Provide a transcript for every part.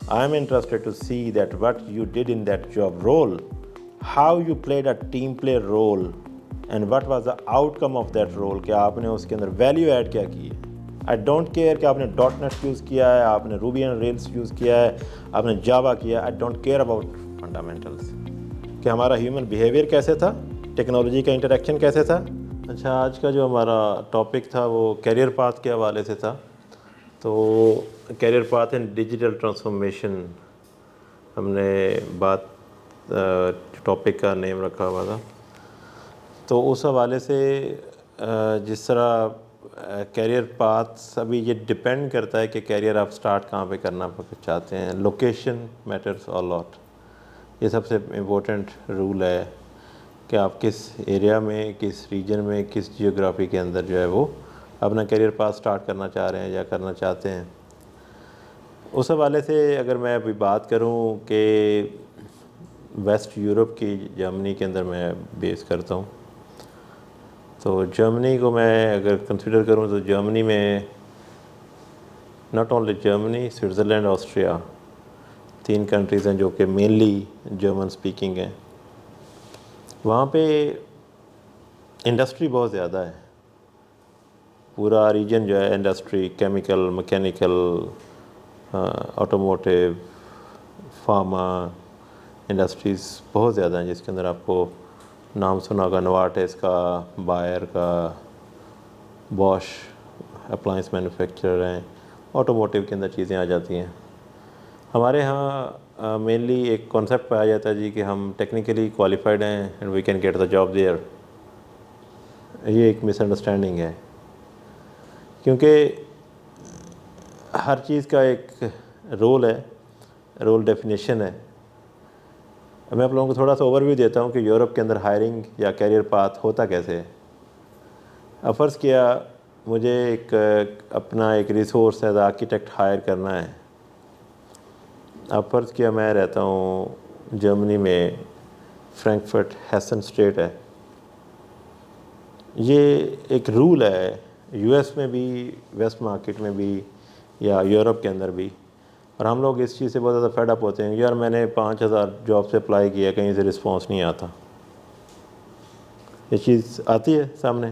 I am interested to see that what you did in that job role, how you played a team play role, and what was the outcome of that role, کہ آپ نے اس کے اندر value add کیا کی ہے. I don't care کہ آپ نے .NET یوز کیا ہے, آپ نے Ruby on Rails یوز کیا ہے, آپ نے Java کیا ہے. I don't care about fundamentals, کہ ہمارا ہیومن بیہیویئر کیسے تھا, ٹیکنالوجی کا انٹریکشن کیسے تھا. اچھا, آج کا جو ہمارا ٹاپک تھا وہ کیریئر پاتھ کے حوالے سے تھا. تو career path and digital transformation ہم نے بات ٹاپک کا نیم رکھا ہوا تھا. تو اس حوالے سے جس طرح کیریئر پاتھ ابھی یہ ڈپینڈ کرتا ہے کہ کیریئر آپ سٹارٹ کہاں پہ کرنا چاہتے ہیں. لوکیشن میٹرز آ لاٹ. یہ سب سے امپورٹنٹ رول ہے کہ آپ کس ایریا میں, کس ریجن میں, کس جیوگرافی کے اندر جو ہے وہ اپنا کیریئر پاتھ سٹارٹ کرنا چاہ رہے ہیں یا کرنا چاہتے ہیں. اس حوالے سے اگر میں ابھی بات کروں کہ ویسٹ یورپ کی جرمنی کے اندر میں بیس کرتا ہوں, تو جرمنی کو میں اگر کنسیڈر کروں تو جرمنی میں not only Germany, Switzerland, Austria, 3 countries ہیں جو کہ مینلی جرمن سپیکنگ ہیں. وہاں پہ انڈسٹری بہت زیادہ ہے. پورا ریجن جو ہے industry, chemical, mechanical, automotive, pharma industries بہت زیادہ ہیں, جس کے اندر آپ کو نام سنا ہوگا نوارٹس کا, بائر کا, باش اپلائنس مینوفیکچرر ہیں. آٹوموٹیو کے اندر چیزیں آ جاتی ہیں. ہمارے ہاں مینلی ایک کانسیپٹ پایا جاتا ہے جی کہ ہم ٹیکنیکلی کوالیفائڈ ہیں and we can get the job there. یہ ایک مس انڈرسٹینڈنگ ہے, کیونکہ ہر چیز کا ایک رول ہے, رول ڈیفینیشن ہے. میں آپ لوگوں کو تھوڑا سا اوور ویو دیتا ہوں کہ یورپ کے اندر ہائرنگ یا کیریئر پاتھ ہوتا کیسے ہے. اب فرض کیا مجھے اپنا ایک ریسورس ایز آرکیٹیکٹ ہائر کرنا ہے. اب فرض کیا میں رہتا ہوں جرمنی میں, فرینکفرٹ ہیسن اسٹیٹ ہے. یہ ایک رول ہے یو ایس میں بھی, ویسٹ مارکیٹ میں بھی, یا یورپ کے اندر بھی. اور ہم لوگ اس چیز سے بہت زیادہ فیڈ اپ ہوتے ہیں, یار میں نے 5000 جاب سے اپلائی کیا, کہیں سے رسپانس نہیں آتا. یہ چیز آتی ہے سامنے,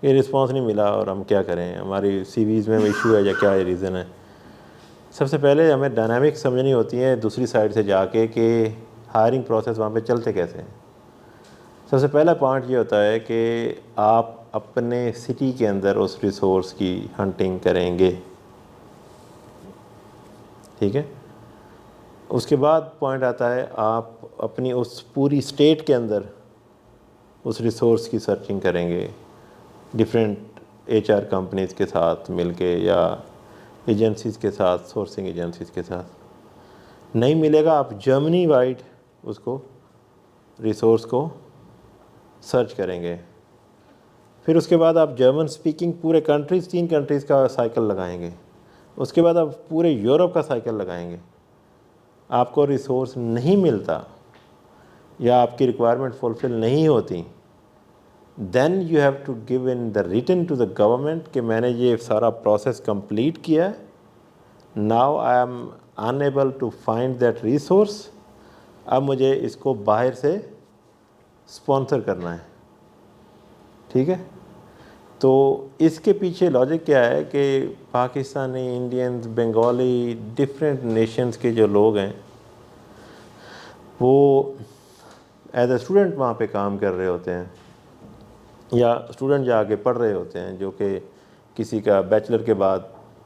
یہ رسپانس نہیں ملا اور ہم کیا کریں, ہماری سی ویز میں ایشو ہے یا کیا ریزن ہے. سب سے پہلے ہمیں ڈائنامک سمجھنی ہوتی ہے دوسری سائڈ سے جا کے کہ ہائرنگ پروسیس وہاں پہ چلتے کیسے ہیں. سب سے پہلا پوائنٹ یہ ہوتا ہے کہ آپ اپنے سٹی کے اندر اس ریسورس کی ہنٹنگ کریں گے, ٹھیک ہے. اس کے بعد پوائنٹ آتا ہے آپ اپنی اس پوری اسٹیٹ کے اندر اس ریسورس کی سرچنگ کریں گے, ڈیفرینٹ HR کمپنیز کے ساتھ مل کے یا ایجنسیز کے ساتھ, سورسنگ ایجنسیز کے ساتھ. نہیں ملے گا, آپ جرمنی وائڈ اس کو ریسورس کو سرچ کریں گے. پھر اس کے بعد آپ جرمن سپیکنگ پورے کنٹریز, 3 کنٹریز کا سائیکل لگائیں گے. اس کے بعد آپ پورے یورپ کا سائیکل لگائیں گے. آپ کو ریسورس نہیں ملتا یا آپ کی ریکوائرمنٹ فلفل نہیں ہوتی, then you have to give in the written to the government کہ میں نے یہ سارا پروسیس کمپلیٹ کیا ہے, now I am unable to find that resource. اب مجھے اس کو باہر سے اسپانسر کرنا ہے, ٹھیک ہے. تو اس کے پیچھے لاجک کیا ہے کہ Pakistani, Indians, Bengali, different nations کے جو لوگ ہیں وہ ایز اے اسٹوڈنٹ وہاں پہ کام کر رہے ہوتے ہیں, یا اسٹوڈنٹ جا کے پڑھ رہے ہوتے ہیں, جو کہ کسی کا بیچلر کے بعد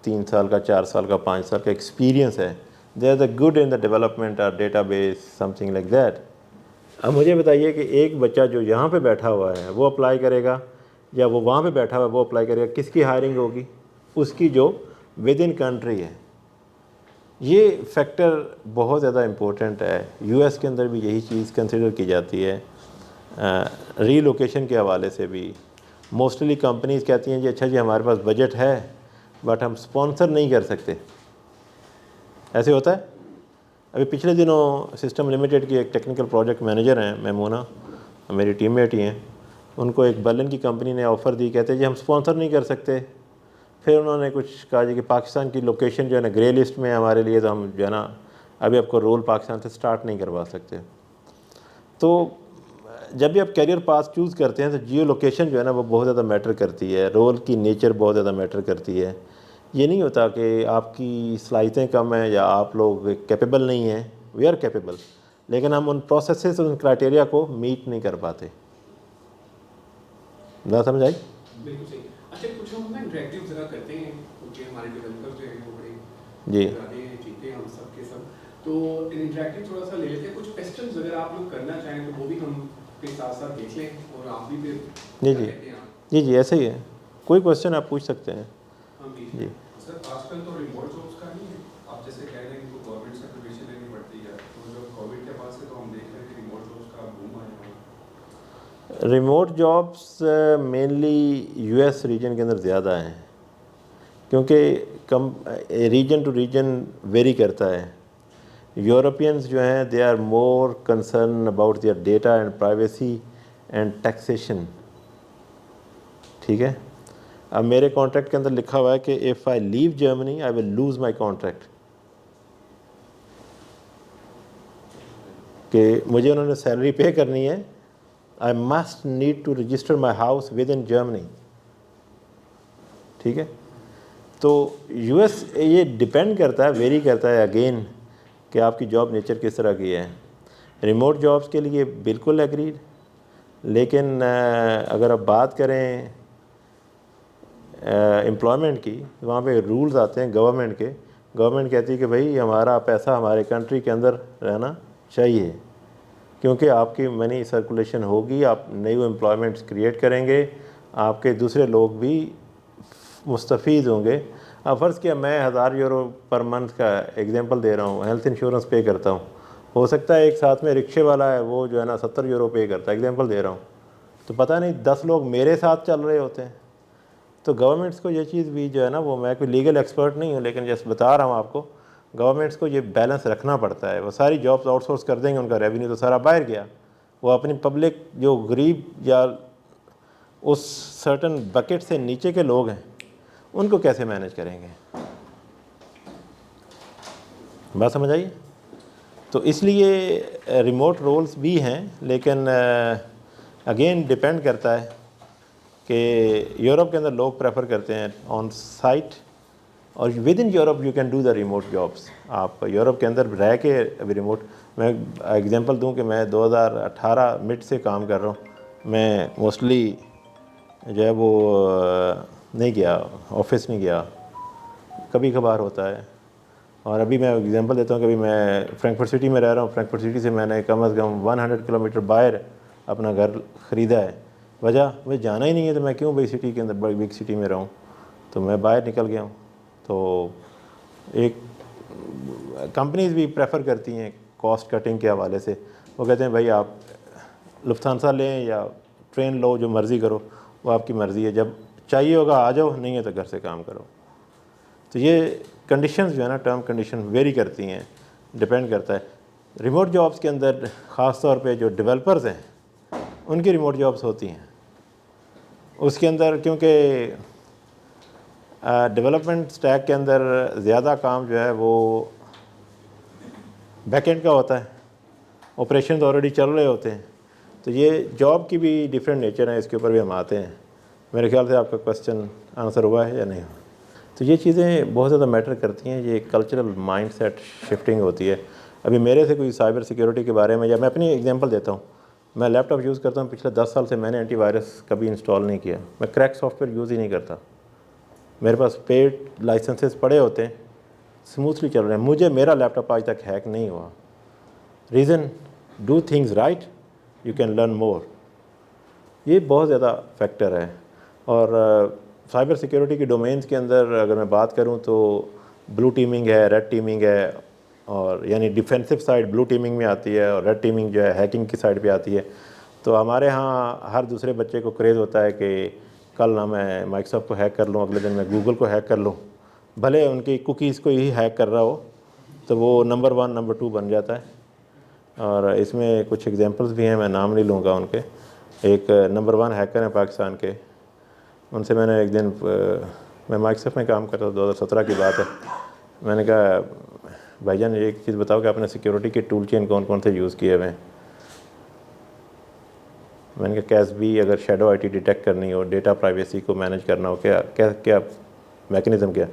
3 سال کا, 4 سال کا, 5 سال کا ایکسپیرینس ہے. They are the good in the development اور database something like that. اب مجھے بتائیے کہ ایک بچہ جو یہاں پہ بیٹھا ہوا ہے وہ اپلائی کرے گا, یا وہ وہاں پہ بیٹھا ہوا ہے وہ اپلائی کرے گا, کس کی ہائرنگ ہوگی؟ اس کی جو ود ان کنٹری ہے. یہ فیکٹر بہت زیادہ امپورٹنٹ ہے. یو ایس کے اندر بھی یہی چیز کنسیڈر کی جاتی ہے. ری لوکیشن کے حوالے سے بھی موسٹلی کمپنیز کہتی ہیں جی اچھا جی ہمارے پاس بجٹ ہے بٹ ہم اسپانسر نہیں کر سکتے. ایسے ہوتا ہے. ابھی پچھلے دنوں سسٹم لمیٹڈ کی ایک ٹیکنیکل پروجیکٹ مینیجر ہیں میمونہ, میری ٹیم میٹ ہی ہیں, ان کو ایک برلن کی کمپنی نے آفر دی, کہتے ہیں جی ہم اسپانسر نہیں کر سکتے, پھر انہوں نے کچھ کہا جی کہ پاکستان کی لوکیشن جو ہے نا گرے لسٹ میں ہے ہمارے لیے، تو ہم جو ہے نا ابھی آپ کو رول پاکستان سے سٹارٹ نہیں کروا سکتے. تو جب بھی آپ کیریئر پاس چوز کرتے ہیں تو جیو لوکیشن جو ہے نا وہ بہت زیادہ میٹر کرتی ہے، رول کی نیچر بہت زیادہ میٹر کرتی ہے. یہ نہیں ہوتا کہ آپ کی صلاحیتیں کم ہیں یا آپ لوگ کیپیبل نہیں ہیں، وی آر کیپیبل، لیکن ہم ان پروسیسز ان کرائٹیریا کو میٹ نہیں کر پاتے. نہ سمجھ آئی؟ بالکل صحیح. اچھا کچھ ہم نا انٹریکٹیو ذرا کرتے ہیں کیونکہ ہمارے ڈیولپر جو ہیں وہ بڑے جی زیادہ چیتے ہیں ہم سب کے سب، تو انٹریکٹیو تھوڑا سا لے لیتے ہیں. کچھ کویسچنز اگر آپ لوگ کرنا چاہیں تو وہ بھی ہم کے ساتھ ساتھ دیکھ لیں اور آپ بھی پھر جی کیا جی کہتے ہیں آپ. جی جی ایسے ہی ہے، کوئی کویشچن آپ پوچھ سکتے ہیں. ہم بھی جی سر آج کل تو ریموٹ جابس کا نہیں ہے، آپ جیسے کہہ رہے ہیں کہ گورنمنٹ سے پرمیشن لینی پڑتی ہے، تو جب کووڈ کے بعد سے تو ہم دیکھ رہے ہیں کہ ریموٹ جابس کا بوم آیا ہوا. Remote jobs mainly U S region کے اندر زیادہ ہیں، کیونکہ ریجن ٹو ریجن ویری کرتا ہے. یورپینز جو ہیں they are more concern about their data and privacy and taxation. ٹھیک ہے، اب میرے کانٹریکٹ کے اندر لکھا ہوا ہے کہ if I leave Germany I will lose my contract, کہ مجھے انہوں نے سیلری پے کرنی ہے، I must need to register my house with in Germany. ٹھیک ہے، تو یو ایس یہ ڈپینڈ کرتا ہے، ویری کرتا ہے اگین کہ آپ کی جاب نیچر کس طرح کی ہے. ریموٹ جابس کے لیے بالکل ایگریڈ، لیکن اگر آپ بات کریں امپلائمنٹ کی، وہاں پہ رولز آتے ہیں گورنمنٹ کے. گورنمنٹ کہتی ہے کہ بھائی ہمارا پیسہ ہمارے کنٹری کے اندر رہنا چاہیے، کیونکہ آپ کی منی سرکولیشن ہوگی، آپ نیو امپلائمنٹس کریٹ کریں گے، آپ کے دوسرے لوگ بھی مستفید ہوں گے. اب فرض کیا میں 1000 یورو پر منتھ کا ایگزامپل دے رہا ہوں، ہیلتھ انشورنس پے کرتا ہوں، ہو سکتا ہے ایک ساتھ میں رکشے والا ہے وہ جو ہے نا 70 یورو پے کرتا ہے، ایگزامپل دے رہا ہوں، تو پتہ نہیں 10 لوگ میرے ساتھ چل رہے ہوتے ہیں. تو گورنمنٹس کو یہ چیز بھی جو ہے نا، وہ میں کوئی لیگل ایکسپرٹ نہیں ہوں لیکن جیسے بتا رہا ہوں آپ کو، گورنمنٹس کو یہ بیلنس رکھنا پڑتا ہے. وہ ساری جابس آؤٹ سورس کر دیں گے، ان کا ریونیو تو سارا باہر گیا. وہ اپنی پبلک جو غریب یا اس سرٹن بکٹ سے نیچے کے لوگ ہیں ان کو کیسے مینیج کریں گے؟ بات سمجھ آئیے؟ تو اس لیے ریموٹ رولز بھی ہیں، لیکن اگین ڈپینڈ کرتا ہے کہ یورپ کے اندر لوگ پریفر کرتے ہیں آن سائٹ، اور with in Europe you can do the remote jobs. آپ یورپ کے اندر رہ کے ابھی ریموٹ، میں ایگزامپل دوں کہ میں 2018 مڈ سے کام کر رہا ہوں. میں موسٹلی جو ہے وہ نہیں گیا، آفس نہیں گیا، کبھی کبھار ہوتا ہے. اور ابھی میں ایگزامپل دیتا ہوں کہ ابھی میں فرینکفرٹ سٹی میں رہ رہا ہوں. فرینکفرٹ سٹی سے میں نے کم از کم 100 کلومیٹر باہر اپنا گھر خریدا ہے. وجہ مجھے جانا ہی نہیں ہے، تو میں کیوں بڑی سٹی کے اندر، بڑی بگ سٹی میں رہوں؟ تو میں باہر نکل گیا ہوں. تو ایک کمپنیز بھی پریفر کرتی ہیں کاسٹ کٹنگ کے حوالے سے، وہ کہتے ہیں بھائی آپ لفتھانسا لیں یا ٹرین لو، جو مرضی کرو، وہ آپ کی مرضی ہے، جب چاہیے ہوگا آ جاؤ، نہیں ہے تو گھر سے کام کرو. تو یہ کنڈیشنز جو ہے نا، ٹرم کنڈیشن ویری کرتی ہیں، ڈپینڈ کرتا ہے. ریموٹ جابس کے اندر خاص طور پہ جو ڈیولپرز ہیں ان کی ریموٹ جابس ہوتی ہیں. اس کے اندر کیونکہ ڈیولپمنٹ سٹیک کے اندر زیادہ کام جو ہے وہ بیک اینڈ کا ہوتا ہے، آپریشنز آلریڈی چل رہے ہوتے ہیں. تو یہ جاب کی بھی ڈفرینٹ نیچر ہے، اس کے اوپر بھی ہم آتے ہیں. میرے خیال سے آپ کا کویسچن آنسر ہوا ہے یا نہیں؟ تو یہ چیزیں بہت زیادہ میٹر کرتی ہیں، یہ کلچرل مائنڈ سیٹ شفٹنگ ہوتی ہے. ابھی میرے سے کوئی سائبر سیکیورٹی کے بارے میں، یا میں اپنی ایگزامپل دیتا ہوں، میں لیپ ٹاپ یوز کرتا ہوں، پچھلے 10 سال سے میں نے اینٹی وائرس کبھی انسٹال نہیں کیا. میں کریک سافٹ ویئر یوز ہی نہیں کرتا. میرے پاس پیڈ لائسنسز پڑے ہوتے ہیں، اسموتھلی چل رہے ہیں. مجھے میرا لیپ ٹاپ آج تک ہیک نہیں ہوا. Reason, do things right you can learn more. یہ بہت زیادہ فیکٹر ہے. اور سائبر سیکیورٹی کی ڈومینز کے اندر اگر میں بات کروں تو بلو ٹیمنگ ہے، ریڈ ٹیمنگ ہے، اور یعنی ڈیفینسو سائڈ بلو ٹیمنگ میں آتی ہے، اور ریڈ ٹیمنگ جو ہے ہیکنگ کی سائڈ پہ آتی ہے. تو ہمارے ہاں ہر دوسرے بچے کو کریز ہوتا ہے کہ کل نہ میں مائیکروسافٹ کو ہیک کر لوں، اگلے دن میں گوگل کو ہیک کر لوں، بھلے ان کی کوکیز کو ہی ہیک کر رہا ہو، تو وہ نمبر 1 نمبر 2 بن جاتا ہے. اور اس میں کچھ ایگزامپلس بھی ہیں، میں نام نہیں لوں گا ان کے. ایک نمبر 1 ہیکر ہیں پاکستان کے، ان سے میں نے ایک دن میں مائکروسافٹ میں کام کرتا تھا, 2017 کی بات ہے. میں نے کہا بھائی جان ایک چیز بتاؤ کہ آپ نے سیکیورٹی کے ٹول چین کون کون سے یوز کیے ہوئے ہیں. میں نے کہا کیس بھی اگر شیڈو آئی ٹی ڈیٹیکٹ کرنی ہو, ڈیٹا پرائیویسی کو مینیج کرنا ہو, کیا میکنزم کیا؟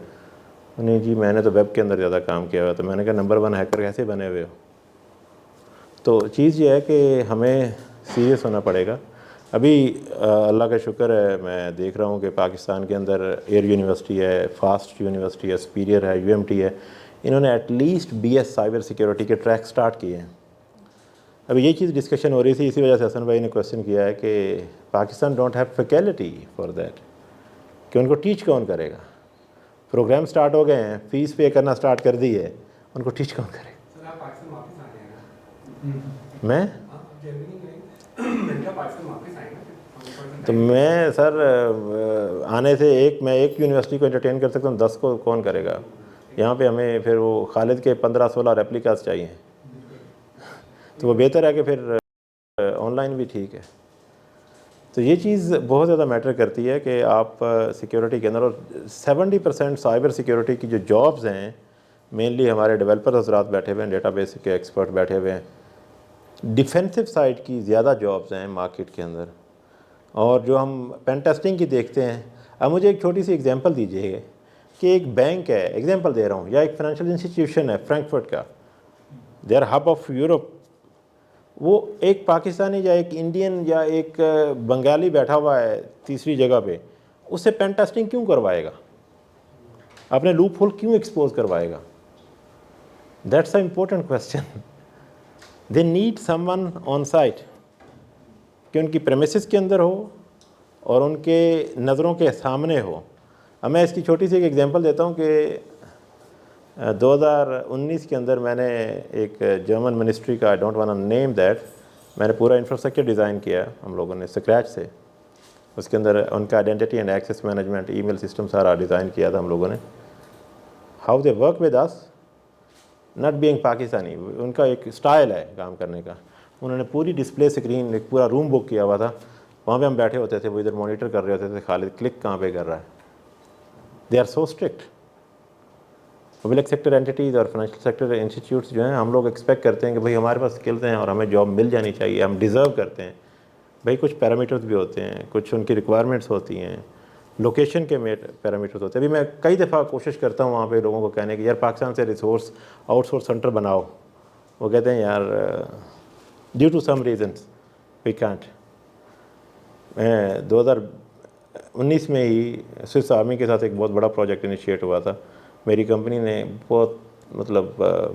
نہیں جی میں نے تو ویب کے اندر زیادہ کام کیا ہوا. تو میں نے کہا نمبر 1 ہیکر کیسے بنے ہوئے ہو؟ تو چیز یہ ہے کہ ہمیں سیریس ہونا پڑے گا. ابھی اللہ کا شکر ہے میں دیکھ رہا ہوں کہ پاکستان کے اندر ایئر یونیورسٹی ہے, فاسٹ یونیورسٹی ہے, سپیریئر ہے, یو ایم ٹی ہے, انہوں نے at least B S cyber security کے ٹریک سٹارٹ کیے ہیں. ابھی یہ چیز ڈسکشن ہو رہی تھی, اسی وجہ سے حسن بھائی نے کویسچن کیا ہے کہ Pakistan don't have faculty for that, کہ ان کو ٹیچ کون کرے گا؟ پروگرام سٹارٹ ہو گئے ہیں, فیس پے کرنا سٹارٹ کر دی ہے, ان کو ٹیچ کون کرے گا؟ سر آپ پاکستان واپس آ جائیں گا. میں پاکستان واپس آئیں گا تو میں سر آنے سے ایک یونیورسٹی کو انٹرٹین کر سکتا ہوں, 10 کو کون کرے گا؟ یہاں پہ ہمیں پھر وہ خالد کے 15-16 ریپلیکاز چاہیے, تو وہ بہتر ہے کہ پھر آن لائن بھی ٹھیک ہے. تو یہ چیز بہت زیادہ میٹر کرتی ہے کہ آپ سیکیورٹی کے اندر, اور 70% سائبر سیکیورٹی کی جو جابز ہیں مینلی ہمارے ڈیولپر حضرات بیٹھے ہوئے ہیں, ڈیٹا بیس کے ایکسپرٹ بیٹھے ہوئے ہیں. ڈیفینسو سائڈ کی زیادہ جابز ہیں مارکیٹ کے اندر. اور جو ہم پین ٹیسٹنگ کی دیکھتے ہیں, اب مجھے ایک چھوٹی سی ایگزامپل دیجیے گا کہ ایک بینک ہے, ایگزامپل دے رہا ہوں, یا ایک فائنینشیل انسٹیٹیوشن ہے فرینکفرٹ کا, they are hub of Europe. وہ ایک پاکستانی یا ایک انڈین یا ایک بنگالی بیٹھا ہوا ہے تیسری جگہ پہ, اس سے پین ٹیسٹنگ کیوں کروائے گا؟ اپنے لوپ ہول کیوں ایکسپوز کروائے گا؟ That's a important question. They need someone on site, کہ ان کی پریمیسز کے اندر ہو اور ان کے نظروں کے سامنے ہو. اب میں اس کی چھوٹی سی ایک ایگزامپل دیتا ہوں کہ 2019 کے اندر میں نے ایک جرمن منسٹری کا, I don't want name that, میں نے پورا انفراسٹرکچر ڈیزائن کیا ہم لوگوں نے اسکریچ سے. اس کے اندر ان کا identity and access management, email system سارا ڈیزائن کیا تھا ہم لوگوں نے. How they work with us, not being Pakistani, ان کا ایک اسٹائل ہے کام کرنے کا. انہوں نے پوری ڈسپلے اسکرین, ایک پورا روم بک کیا ہوا تھا, وہاں پہ ہم بیٹھے ہوتے تھے, وہ ادھر مانیٹر کر رہے ہوتے تھے, خالد کلک کہاں پہ کر رہا ہے. They are so strict. Public sector entities اور فائنینشیل سیکٹر انسٹیٹیوٹس جو ہیں, ہم لوگ ایکسپیکٹ کرتے ہیں کہ بھئی ہمارے پاس اسکلز ہیں اور ہمیں جاب مل جانی چاہیے, ہم ڈیزرو کرتے ہیں. بھئی کچھ پیرامیٹرز بھی ہوتے ہیں, کچھ ان کی ریکوائرمنٹس ہوتی ہیں, لوکیشن کے پیرامیٹرز ہوتے ہیں. ابھی میں کئی دفعہ کوشش کرتا ہوں وہاں پہ لوگوں کو کہنے کہ یار پاکستان سے ریسورس آؤٹ سورس سینٹر بناؤ. وہ کہتے ہیں یار due to some reasons we can't. میں 2019 میں ہی سوئس آرمی کے ساتھ ایک بہت بڑا پروجیکٹ انیشیٹ ہوا تھا. میری کمپنی نے بہت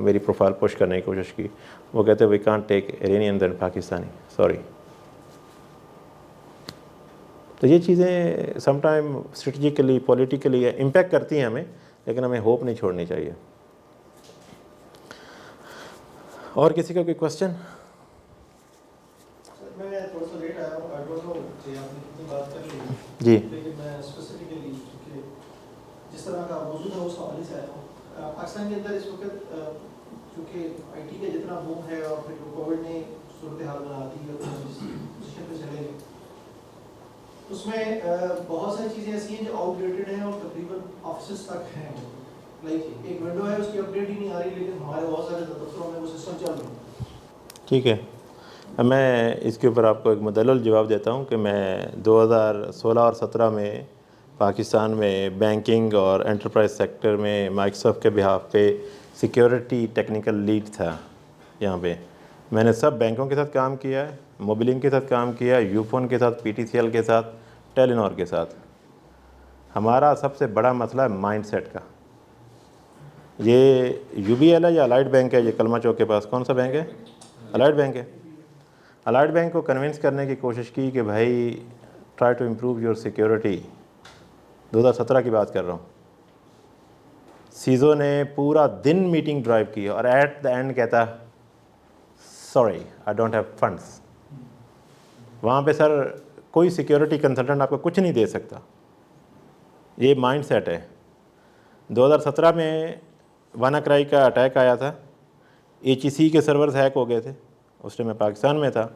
میری پروفائل پش کرنے کی کوشش کی. وہ کہتے ہیں we can't take Iranian then Pakistani, sorry. تو یہ چیزیں some time strategically politically impact کرتی ہیں ہمیں, لیکن ہمیں ہوپ نہیں چھوڑنی چاہیے. اور کسی کا کوئی کوشچن؟ میں تھوڑا سا لیٹ آیا ہوں, آئی ڈونٹ نو کہ آپ نے کتنی بات کر لی, جی لیکن میں اسپیسیفکلی جس طرح کا موضوع تھا اس حوالے سے آیا ہوں. پاکستان کے اندر اس وقت چونکہ آئی ٹی کا جتنا بوم ہے اور پھر کووڈ نے صورتحال بنا دی ہے, جس پوزیشن پہ چلے گئے, اس میں بہت ساری چیزیں ایسی ہیں جو آؤٹ ڈیٹڈ ہیں اور تقریباً آفسز تک ہیں. لائک ایک ونڈو ہے, اس کی اپڈیٹ ہی نہیں آ رہی, لیکن ہمارے بہت سارے دفتروں میں وہ سسٹم چل رہے ہیں. ٹھیک ہے, میں اس کے اوپر آپ کو ایک مدلل جواب دیتا ہوں کہ میں 2016 اور 17 میں پاکستان میں بینکنگ اور انٹرپرائز سیکٹر میں مائیکروسافٹ کے بہاف پہ سیکیورٹی ٹیکنیکل لیڈ تھا. یہاں پہ میں نے سب بینکوں کے ساتھ کام کیا ہے, موبلنگ کے ساتھ کام کیا, یوفون کے ساتھ, پی ٹی سی ایل کے ساتھ, ٹیلینور کے ساتھ. ہمارا سب سے بڑا مسئلہ ہے مائنڈ سیٹ کا. یہ یو بی ایل ہے یا الائٹ بینک ہے, یہ کلمہ چوک کے پاس کون سا بینک ہے؟ الائٹ بینک ہے. الائٹ بینک کو کنونس کرنے کی کوشش کی کہ بھائی try to improve your security. 2017 کی بات کر رہا ہوں. سیزو نے پورا دن میٹنگ ڈرائیو کی اور ایٹ دا اینڈ کہتا sorry I don't have funds. وہاں پہ سر کوئی سیکیورٹی کنسلٹنٹ آپ کو کچھ نہیں دے سکتا. یہ مائنڈ سیٹ ہے. 2017 میں وانا کرائی کا اٹیک آیا تھا, ایچ ای سی کے سرورز ہیک ہو گئے تھے. اس ٹائم میں پاکستان میں تھا.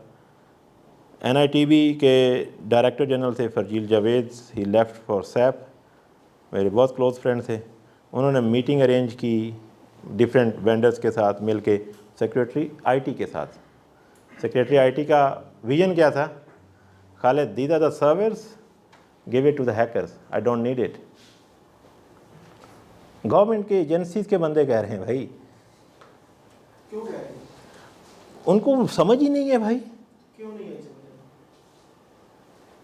NITB کے ڈائریکٹر جنرل تھے فرجیل جاوید, ہی لیفٹ فار سیپ. میرے بہت کلوز فرینڈ تھے. انہوں نے میٹنگ ارینج کی ڈفرینٹ وینڈرز کے ساتھ مل کے, سیکریٹری آئی ٹی کے ساتھ. سیکریٹری آئی ٹی کا ویژن کیا تھا؟ خالد, these are the servers, give it to the hackers, I don't need it. Government کے ایجنسیز کے بندے کہہ رہے ہیں بھائی, کیوں کہہ رہے ہیں؟ ان کو سمجھ ہی نہیں ہے بھائی. کیوں نہیں ہے؟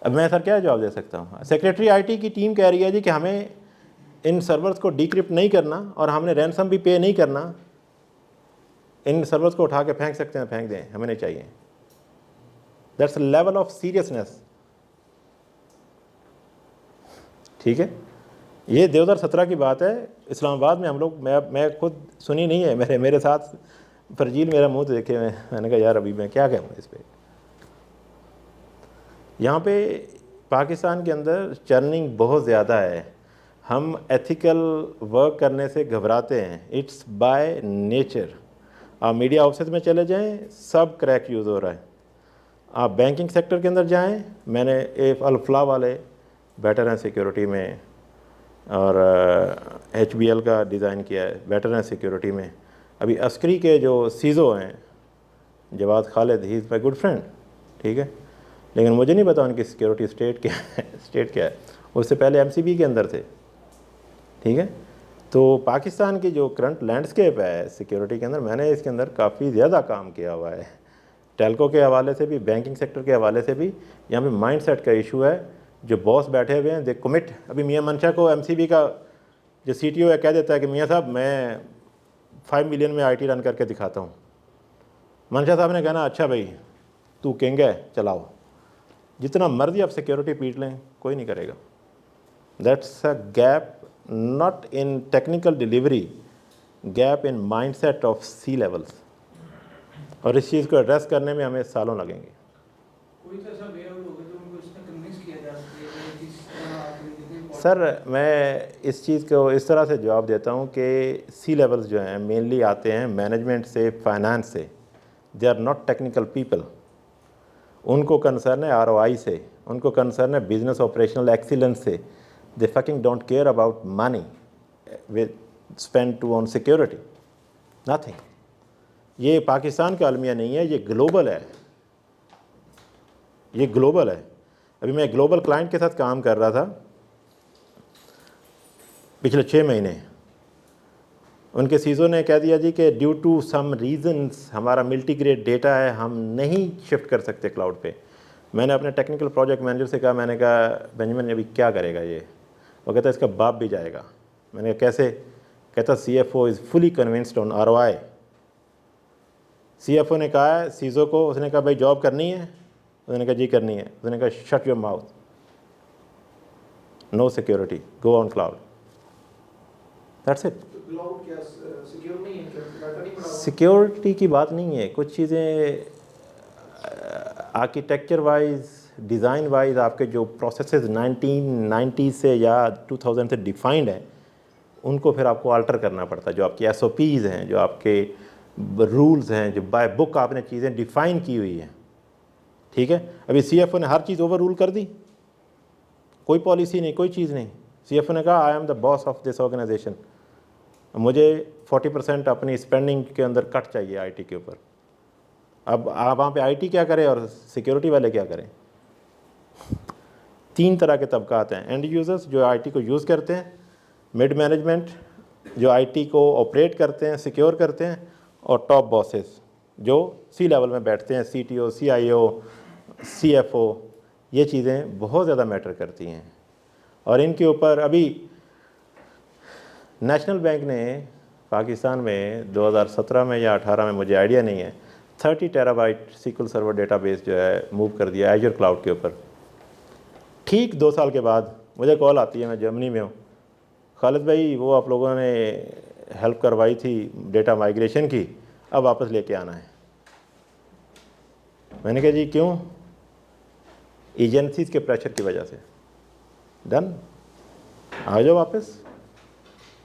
اب میں سر کیا جواب دے سکتا ہوں؟ سیکریٹری آئی ٹی کی ٹیم کہہ رہی ہے جی کہ ہمیں ان سرورز کو ڈیکرپٹ نہیں کرنا اور ہم نے رینسم بھی پے نہیں کرنا, ان سرورز کو اٹھا کے پھینک سکتے ہیں, پھینک دیں, ہمیں نہیں چاہیے. That's a level of seriousness. ٹھیک ہے, یہ 2017 کی بات ہے. اسلام آباد میں ہم لوگ, میں خود سنی نہیں ہے, میرے ساتھ فرجیل میرا منہ دیکھے, میں نے کہا یار ابھی میں کیا کہوں اس پہ. یہاں پہ پاکستان کے اندر چرننگ بہت زیادہ ہے. ہم ایتھیکل ورک کرنے سے گھبراتے ہیں. It's by nature. آپ میڈیا آفسز میں چلے جائیں, سب کریک یوز ہو رہا ہے. آپ بینکنگ سیکٹر کے اندر جائیں, میں نے الفلا والے بیٹر ہیں سیکیورٹی میں, اور ایچ بی ایل کا ڈیزائن کیا ہے, بیٹر ہیں سیکیورٹی میں. ابھی عسکری کے جو سیزو ہیں جواد خالد, ہی از مائی گڈ فرینڈ, ٹھیک ہے, لیکن مجھے نہیں پتا ان کی سیکیورٹی اسٹیٹ کیا ہے. اس سے پہلے ایم سی بی کے اندر تھے, ٹھیک ہے. تو پاکستان کی جو کرنٹ لینڈسکیپ ہے سیکیورٹی کے اندر, میں نے اس کے اندر کافی زیادہ کام کیا ہوا ہے, ٹیلکو کے حوالے سے بھی, بینکنگ سیکٹر کے حوالے سے بھی. یہاں پہ مائنڈ سیٹ کا ایشو ہے. جو باس بیٹھے ہوئے ہیں دے کمٹ. ابھی میاں منشا کو ایم سی بی کا جو سی ٹی او ہے کہہ دیتا ہے کہ میاں صاحب میں 5 ملین میں آئی ٹی رن کر کے دکھاتا ہوں. منشا صاحب نے کہنا اچھا بھائی تو کنگ ہے, چلاؤ, جتنا مرضی آپ سیکیورٹی پیٹ لیں, کوئی نہیں کرے گا. That's a gap not in technical delivery, gap in mindset of C levels, اور اس چیز کو ایڈریس کرنے میں ہمیں سالوں لگیں گے. کوئی تو ایسا وے آؤٹ ہوگا جو ان کو اس میں کنوینس کیا جا سکے کہ اس طرح. سر میں اس چیز کو اس طرح سے جواب دیتا ہوں کہ سی لیولز جو ہیں مینلی آتے ہیں مینجمنٹ سے, فائنانس سے. They are not technical people. ان کو کنسرن ہے آر او آئی سے, ان کو کنسرن ہے بزنس آپریشنل ایکسیلنس سے. They fucking don't care about money spend to on security, nothing. یہ پاکستان کا المیہ نہیں ہے, یہ گلوبل ہے, یہ گلوبل ہے. ابھی میں گلوبل کلائنٹ کے ساتھ کام کر رہا تھا پچھلے 6 مہینے. ان کے سیزو نے کہہ دیا جی کہ ڈیو ٹو سم ریزنس ہمارا ملٹی گریڈ ڈیٹا ہے, ہم نہیں شفٹ کر سکتے کلاؤڈ پہ. میں نے اپنے ٹیکنیکل پروجیکٹ مینیجر سے کہا, میں نے کہا بینجمن ابھی کیا کرے گا یہ؟ وہ کہتا ہے اس کا باپ بھی جائے گا. میں نے کہا کیسے؟ کہتا C F O is fully convinced on R O I. C F O نے کہا ہے سیزو کو, اس نے کہا بھائی جاب کرنی ہے؟ اس نے کہا جی کرنی ہے. اس نے کہا shut your mouth, no security, go on cloud. That's it. Cloud کیا سیکیور نہیں ہے؟ ڈاٹا نہیں پڑا؟ سیکیورٹی کی بات نہیں ہے. کچھ چیزیں آرکیٹیکچر وائز, ڈیزائن وائز آپ کے جو پروسیسز 1990 سے یا 2000 سے ڈیفائنڈ ہیں, ان کو پھر آپ کو آلٹر کرنا پڑتا ہے. جو آپ کے ایس او پیز ہیں, جو آپ کے رولز ہیں, جو بائی بک آپ نے چیزیں ڈیفائن کی ہوئی ہیں, ٹھیک ہے. ابھی سی ایف او نے ہر چیز اوور رول کر دی, کوئی پالیسی نہیں, کوئی چیز نہیں. سی ایف او نے کہا I am the boss of this organisation, مجھے 40% اپنی اسپینڈنگ کے اندر کٹ چاہیے آئی ٹی کے اوپر. اب آپ وہاں پہ آئی ٹی کیا کریں اور سیکیورٹی والے کیا کریں؟ 3 طرح کے طبقات ہیں. اینڈ یوزرس جو آئی ٹی کو یوز کرتے ہیں, مڈ مینجمنٹ جو آئی ٹی کو آپریٹ کرتے ہیں, سیکیور کرتے ہیں, اور ٹاپ باسز جو سی لیول میں بیٹھتے ہیں, سی ٹی او, سی آئی او, سی ایف او. یہ چیزیں بہت زیادہ میٹر کرتی ہیں. اور ان کے اوپر ابھی نیشنل بینک نے پاکستان میں 2017 میں یا 18 میں, مجھے آئیڈیا نہیں ہے, 30 ٹیرابائٹ سیکول سرور ڈیٹا بیس جو ہے موو کر دیا ایجر کلاؤڈ کے اوپر. ٹھیک 2 سال کے بعد مجھے کال آتی ہے, میں جرمنی میں ہوں, خالد بھائی وہ آپ لوگوں نے ہیلپ کروائی تھی ڈیٹا مائیگریشن کی, اب واپس لے کے آنا ہے. میں نے کہا جی کیوں؟ ایجنسیز کے پریشر کی وجہ سے. ڈن, آ جاؤ واپس.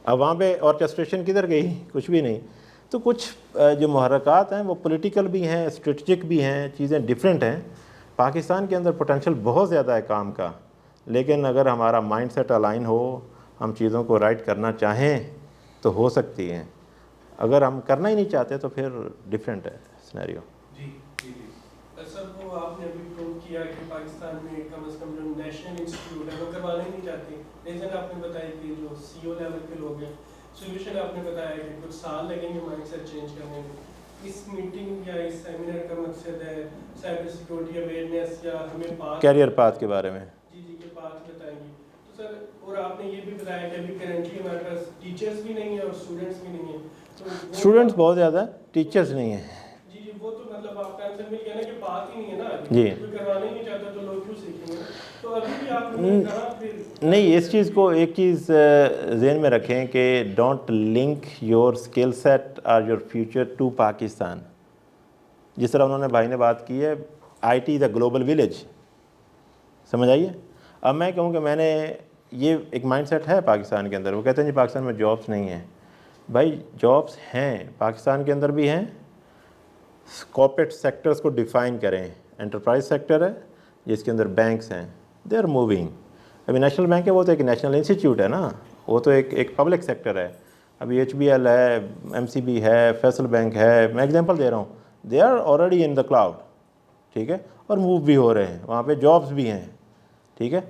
اب وہاں پہ آرکیسٹریشن کدھر گئی؟ کچھ بھی نہیں. تو کچھ جو محرکات ہیں وہ پولیٹیکل بھی ہیں, اسٹریٹجک بھی ہیں, چیزیں ڈیفرنٹ ہیں. پاکستان کے اندر پوٹینشیل بہت زیادہ ہے کام کا, لیکن اگر ہمارا مائنڈ سیٹ الائن ہو, ہم چیزوں کو رائٹ کرنا چاہیں تو ہو سکتی ہیں, اگر ہم کرنا ہی نہیں چاہتے تو پھر ڈفرینٹ ہے سینیریو. جی سر, وہ آپ نے ابھی پروو کیا کہ پاکستان میں کم از کم جو نیشنل انسٹیٹیوٹ ہے وہ کروانا ہی نہیں چاہتے. ریزن آپ نے بتایا کہ جو سی او لیول کے لوگ ہیں, سولوشن آپ نے بتایا کہ کچھ سال لگیں گے مائنڈ سیٹ چینج کرنے میں. اس میٹنگ یا اس سیمینار کا مقصد ہے سائبر سیکورٹی اویئرنیس یا ہمیں پاتھ کیریئر پاتھ کے بارے میں. جی کے پاتھ بتائیں گے. تو سر, اور آپ نے یہ بھی بتایا کہ ابھی کرنٹلی ہمارے پاس ٹیچرس بھی نہیں ہیں اور اسٹوڈنٹس بھی نہیں ہیں. اسٹوڈنٹس بہت زیادہ, ٹیچرس نہیں ہیں. جی وہ تو مطلب آپ کا آنسر مل گیا نا کہ بات ہی نہیں ہے نا, جی کوئی کروانا ہی نہیں چاہتا تو لوگ کیوں سیکھیں گے. تو ابھی بھی آپ نے کہا پھر نہیں, اس چیز کو ایک چیز ذہن میں رکھیں کہ don't link your skill set اور یور فیوچر ٹو پاکستان. جس طرح انہوں نے بھائی نے بات کی ہے, I T is a global village, سمجھ آئیے. اب میں کہوں کہ میں نے یہ ایک مائنڈ سیٹ ہے پاکستان کے اندر, وہ کہتے ہیں جی پاکستان میں جابس نہیں ہیں. بھائی جابس ہیں پاکستان کے اندر بھی ہیں. کارپوریٹ سیکٹرز کو ڈیفائن کریں. انٹرپرائز سیکٹر ہے جس کے اندر بینکس ہیں, دے آر موونگ. ابھی نیشنل بینک ہے, وہ تو ایک نیشنل انسٹیٹیوٹ ہے نا, وہ تو ایک پبلک سیکٹر ہے. ابھی ایچ بی ایل ہے, ایم سی بی ہے, فیصل بینک ہے, میں ایگزامپل دے رہا ہوں. They are already in the cloud, ٹھیک ہے, اور موو بھی ہو رہے ہیں, وہاں پہ جابس بھی ہیں, ٹھیک ہے.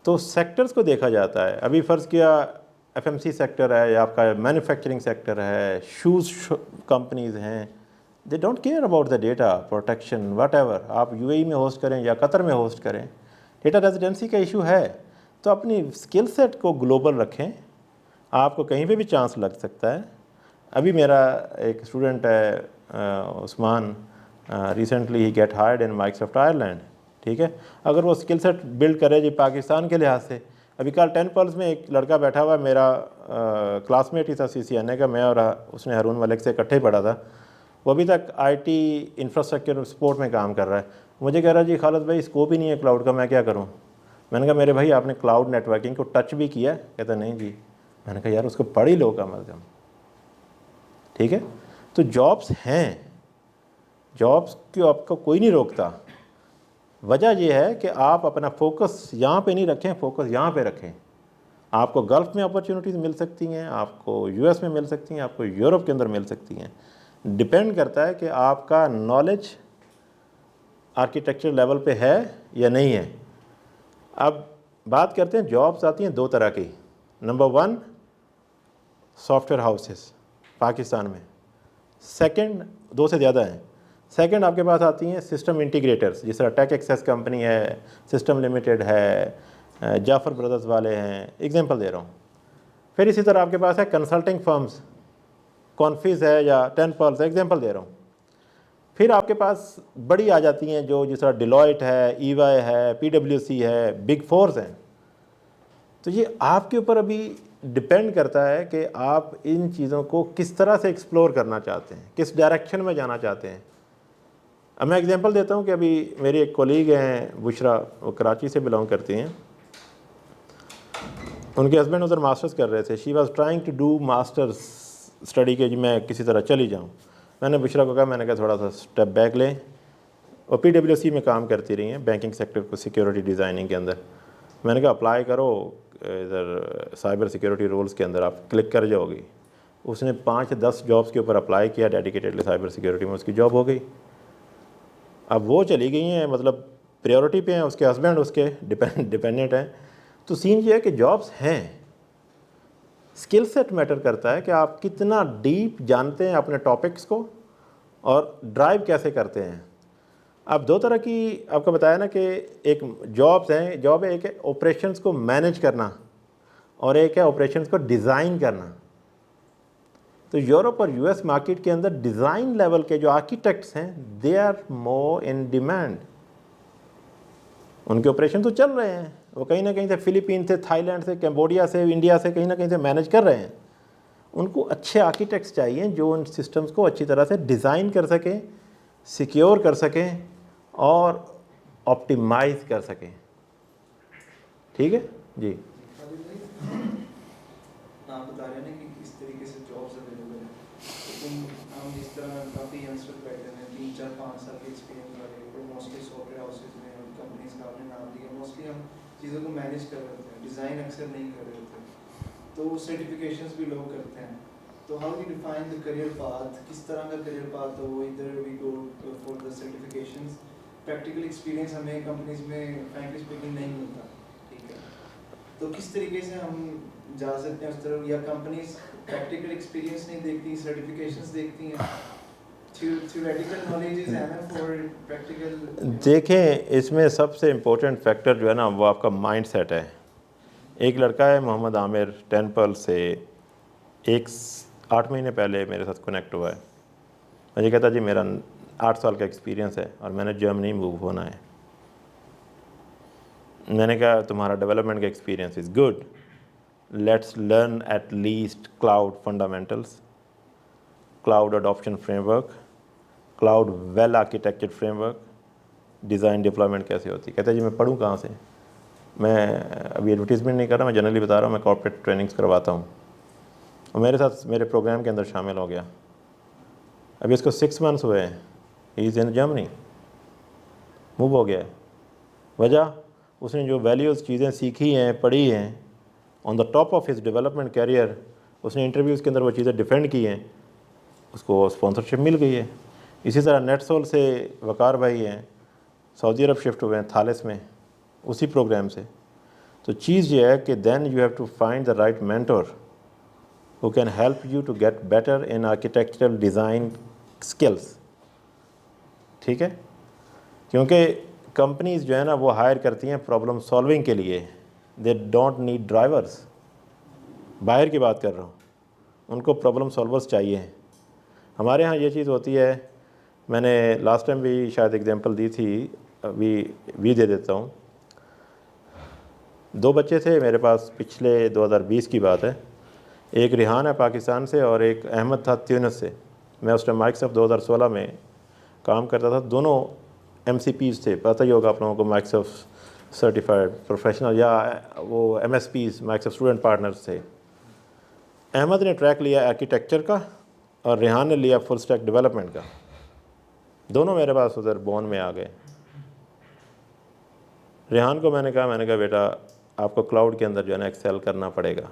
تو سیکٹرز کو دیکھا جاتا ہے. ابھی فرض کیا ایف ایم سی سیکٹر ہے یا آپ کا مینوفیکچرنگ سیکٹر ہے, شوز کمپنیز ہیں, they don't care about the data protection what ever. آپ یو اے ای میں ہوسٹ کریں یا قطر میں ہوسٹ کریں, ڈیٹا ریزیڈنسی کا ایشو ہے. تو اپنی اسکل سیٹ کو گلوبل رکھیں, آپ کو کہیں پہ بھی چانس لگ سکتا ہے. ابھی میرا ایک اسٹوڈنٹ ہے عثمان, ریسنٹلی ہی گیٹ ہائرڈ ان مائیکروسافٹ آئرلینڈ, ٹھیک ہے. اگر وہ اسکل سیٹ بلڈ کرے جی پاکستان کے لحاظ سے, ابھی کل 10 پلس میں ایک لڑکا بیٹھا ہوا, میرا کلاس میٹ ہی تھا سی سی این اے کا, میں اور اس نے ہارون ملک سے اکٹھے پڑھا تھا. وہ ابھی تک آئی ٹی انفراسٹرکچر سپورٹ میں کام کر رہا ہے. مجھے کہہ رہا جی خالد بھائی اسکوپ ہی نہیں ہے کلاؤڈ کا, میں کیا کروں. میں نے کہا میرے بھائی آپ نے کلاؤڈ نیٹ ورکنگ کو ٹچ بھی کیا؟ کہتا نہیں جی. میں نے کہا یار اس کو پڑھ ہی لو کم از کم, ٹھیک ہے. تو جابس ہیں, جابس کو آپ کو کوئی نہیں روکتا. وجہ یہ ہے کہ آپ اپنا فوکس یہاں پہ نہیں رکھیں, فوکس یہاں پہ رکھیں. آپ کو گلف میں اپرچونیٹیز مل سکتی ہیں, آپ کو یو ایس میں مل سکتی ہیں, آپ کو یورپ کے اندر مل سکتی ہیں. ڈپینڈ کرتا ہے کہ آپ کا نالج آرکیٹیکچر لیول پہ ہے یا نہیں ہے. اب بات کرتے ہیں, جابس آتی ہیں دو طرح کی. Number 1 soft where houses Pakistan میں, سیکنڈ 2 سے زیادہ ہیں. سیکنڈ آپ کے پاس آتی ہیں سسٹم انٹیگریٹرز, جس طرح ٹیک ایکسیس کمپنی ہے, سسٹم لمیٹڈ ہے, جعفر بردرز والے ہیں, ایگزامپل دے رہا ہوں. پھر اسی طرح آپ کے پاس ہے کنسلٹنگ فرمز, کانفیز ہے یا 10 پلس, ایگزامپل دے رہا ہوں. پھر آپ کے پاس بڑی آ جاتی ہیں جو جس طرح ڈیلائٹ ہے, ای وائی ہے, پی ڈبلیو سی ہے, بگ فورز ہیں. تو یہ آپ کے اوپر ابھی ڈپینڈ کرتا ہے کہ آپ ان چیزوں کو کس طرح سے ایکسپلور کرنا چاہتے ہیں, کس ڈائریکشن میں جانا چاہتے ہیں. اب میں ایگزامپل دیتا ہوں کہ ابھی میری ایک کولیگ ہیں بشرا, وہ کراچی سے بلانگ کرتی ہیں. ان کے ہسبینڈ ادھر ماسٹرز کر رہے تھے. She was trying to do masters study کے, جی میں کسی طرح چلی جاؤں. میں نے بشرا کو کہا, میں نے کہا تھوڑا سا اسٹیپ بیک لیں. اور پی ڈبلیو سی میں کام کرتی رہی ہیں بینکنگ سیکٹر کو سیکیورٹی ڈیزائننگ کے اندر. میں نے کہا اپلائی کرو ادھر سائبر سیکیورٹی رولز کے اندر, آپ کلک کر جاؤ گی. اس نے 5-10 جابس کے اوپر اپلائی کیا ڈیڈیکیٹڈلی سائبر سیکیورٹی میں, اس کی جاب ہو گئی. اب وہ چلی گئی ہیں, مطلب پریورٹی پہ ہیں, اس کے ہسبینڈ اس کے ڈپینڈنٹ ہیں. تو سین یہ ہے کہ جابس ہیں, اسکل سیٹ میٹر کرتا ہے کہ آپ کتنا ڈیپ جانتے ہیں اپنے ٹاپکس کو اور ڈرائیو کیسے کرتے ہیں. اب 2 طرح کی آپ کو بتایا نا کہ ایک جابس ہیں, جاب ہے ایک ہے آپریشنس کو مینیج کرنا اور ایک ہے آپریشنس کو ڈیزائن کرنا. تو یورپ اور یو ایس مارکیٹ کے اندر ڈیزائن لیول کے جو آرکیٹیکٹس ہیں, they are more in demand. ان کے آپریشن تو چل رہے ہیں, وہ کہیں نہ کہیں سے فلپین سے, تھائی لینڈ سے, کمبوڈیا سے, انڈیا سے کہیں نہ کہیں سے مینیج کر رہے ہیں. ان کو اچھے آرکیٹیکٹس چاہیے جو ان سسٹمز کو اچھی طرح سے ڈیزائن کر سکیں, سیکیور کر سکیں اور آپٹیمائز کر سکیں. ٹھیک ہے جی. آپ بتا رہے ہیں کہ کس طریقے سے جابس اویلیبل ہیں, لیکن ہم جس طرح کافی ینگسٹر بیٹھے ہیں 3-4-5 سال کے ایکسپیرینس والے, موسٹلی سافٹ ویئر ہاؤسز میں اور کمپنیز کا آپ نے نام لیا, موسٹلی ہم چیزوں کو مینیج کر رہے ہوتے ہیں, ڈیزائن اکثر نہیں کر رہے ہوتے. تو سرٹیفکیشنز بھی لوگ کرتے ہیں. تو how you define the career path, کس طرح کا کریئر پاتھ ہو, ادھر we go for the certifications. Practical experience ہمیں کمپنیز میں فرینکلی اسپیکنگ نہیں ملتا, ٹھیک ہے, تو کس طریقے سے ہم جا سکتے ہیں اس طرف, یا کمپنیز پریکٹیکل ایکسپیرینس نہیں دیکھتی, سرٹیفکیشنز دیکھتی ہیں, تھیوریٹیکل نالجز ہیں نا فار پریکٹیکل. دیکھیں اس میں سب سے امپورٹنٹ فیکٹر جو ہے نا وہ آپ کا مائنڈ سیٹ ہے. ایک لڑکا ہے محمد عامر ٹینپل سے, 8 مہینے پہلے میرے ساتھ کنیکٹ ہوا ہے. مجھے کہتا جی میرا 8 سال کا ایکسپیرینس ہے اور میں نے جرمنی موو ہونا ہے. میں نے کہا تمہارا ڈیولپمنٹ کا experience is good, let's learn at least cloud fundamentals, cloud adoption framework, cloud well architected framework, design deployment کیسے ہوتی ہے. کہتا ہے جی میں پڑھوں کہاں سے, میں ابھی ایڈورٹیزمنٹ نہیں کر رہا, میں جنرلی بتا رہا ہوں, میں کارپوریٹ ٹریننگس کرواتا ہوں. اور میرے ساتھ میرے پروگرام کے اندر شامل ہو گیا. ابھی اس کو 6 منتھس ہوئے ہیں, ہی از ان جرمنی, موو ہو گیا ہے. وجہ اس نے جو ویلیوز چیزیں سیکھی ہیں, پڑھی ہیں, on the top of his development career اس نے انٹرویوز کے اندر وہ چیزیں ڈیفینڈ کی ہیں, اس کو اسپانسرشپ مل گئی ہے. اسی طرح نیٹ سول سے وقار بھائی ہیں, سعودی عرب شفٹ ہوئے ہیں تھالس میں, اسی پروگرام سے. تو چیز یہ ہے کہ then you have to find the right mentor who can help you to get better in architectural design skills. ٹھیک ہے, کیونکہ کمپنیز جو ہے نا وہ ہائر کرتی ہیں پرابلم سالونگ کے لیے, دے ڈونٹ نیڈ ڈرائیورس. باہر کی بات کر رہا ہوں, ان کو پرابلم سالورس چاہیے. ہمارے ہاں یہ چیز ہوتی ہے, میں نے لاسٹ ٹائم بھی شاید ایگزامپل دی تھی, ابھی بھی دے دیتا ہوں. 2 بچے تھے میرے پاس, پچھلے 2020 کی بات ہے. ایک ریحان ہے پاکستان سے اور ایک احمد تھا تیونس سے. میں اس ٹائم مائکروسافٹ 2016 میں کام کرتا تھا. دونوں MCPs تھے, پتہ ہی ہوگا آپ لوگوں کو, مائکروسافٹ سرٹیفائڈ پروفیشنل, یا وہ MSPs مائکروسافٹ اسٹوڈنٹ پارٹنرز تھے. احمد نے ٹریک لیا آرکیٹیکچر کا اور ریحان نے لیا فل اسٹیک ڈیولپمنٹ کا. دونوں میرے پاس ادھر بون میں آ گئے. ریحان کو میں نے کہا بیٹا آپ کو کلاؤڈ کے اندر جو ہے نا ایکسیل کرنا پڑے گا.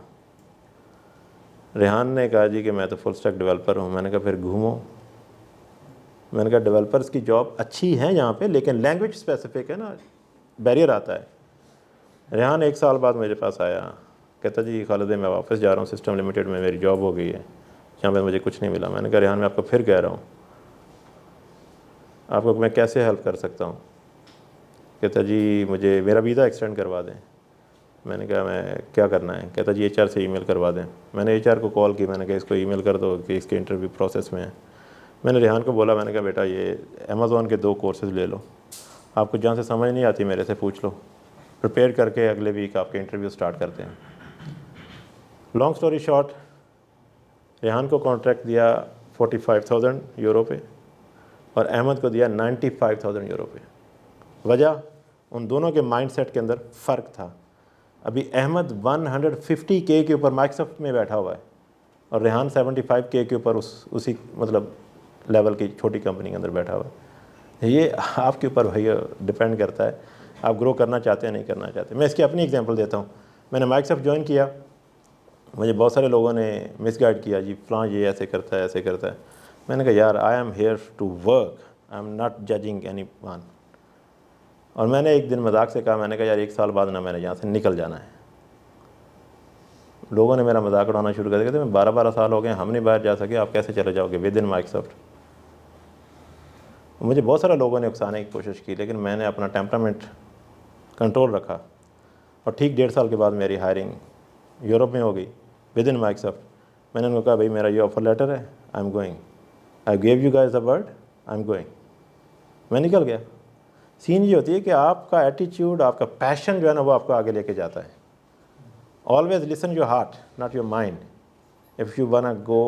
ریحان نے کہا جی کہ میں تو فل اسٹیک ڈیولپر ہوں. میں نے کہا پھر گھومو. میں نے کہا ڈیولپرز کی جاب اچھی ہیں یہاں پہ, لیکن لینگویج اسپیسیفک ہے نا, بیریئر آتا ہے. ریحان 1 سال بعد میرے پاس آیا, کہتا جی خالد بھائی میں واپس جا رہا ہوں, سسٹم لمیٹڈ میں میری جاب ہو گئی ہے, یہاں پہ مجھے کچھ نہیں ملا. میں نے کہا ریحان میں آپ کو پھر کہہ رہا ہوں, آپ کو میں کیسے ہیلپ کر سکتا ہوں. کہتا جی مجھے میرا ویزا ایکسٹینڈ کروا دیں. میں نے کہا میں کیا کرنا ہے. کہتا جی HR سے ای میل کروا دیں. میں نے HR کو کال کی, میں نے کہا اس کو ای میل کر دو کہ اس کے انٹرویو پروسیس میں ہے. میں نے ریحان کو بولا, میں نے کہا بیٹا یہ Amazon کے 2 کورسز لے لو, آپ کو جہاں سے سمجھ نہیں آتی میرے سے پوچھ لو, پریپیئر کر کے اگلے ویک آپ کے انٹرویو سٹارٹ کرتے ہیں. لانگ سٹوری شارٹ, ریحان کو کانٹریکٹ دیا 45,000 یورو پہ اور احمد کو دیا 95,000 یورو پہ. وجہ ان دونوں کے مائنڈ سیٹ کے اندر فرق تھا. ابھی احمد 150K کے اوپر مائکروسافٹ میں بیٹھا ہوا ہے اور ریحان 75K کے اوپر اسی مطلب لیول کی چھوٹی کمپنی کے اندر بیٹھا ہوا ہے. یہ آپ کے اوپر بھائی ڈپینڈ کرتا ہے آپ گرو کرنا چاہتے ہیں نہیں کرنا چاہتے. میں اس کی اپنی ایگزامپل دیتا ہوں. میں نے مائکروسافٹ جوائن کیا, مجھے بہت سارے لوگوں نے مس گائڈ کیا, جی فلاں یہ ایسے کرتا ہے ایسے کرتا ہے. میں نے کہا یار I am here to work, I am not judging any one. اور میں نے ایک دن مذاق سے کہا, میں نے کہا یار 1 سال بعد نہ میں نے یہاں سے نکل جانا ہے. لوگوں نے میرا مذاق اڑانا شروع کر دیا, کہتے میں 12 سال ہو گئے ہم نہیں باہر جا سکے, آپ کیسے چلے جاؤ گے ود ان مائکروسافٹ. مجھے بہت سارے لوگوں نے اکسانے کی کوشش کی, لیکن میں نے اپنا ٹیمپرامنٹ کنٹرول رکھا اور ٹھیک 1.5 سال کے بعد میری ہائرنگ یورپ میں ہو گئی ود ان مائکروسافٹ. میں نے ان کو کہا بھائی میرا یہ آفر لیٹر ہے, I am going, I give you guys a word, I am going. میں نکل گیا. سین یہ ہوتی ہے کہ آپ کا ایٹیچیوڈ, آپ کا پیشن جو ہے نا وہ آپ کو آگے لے کے جاتا ہے. Always listen your heart not your mind if you want go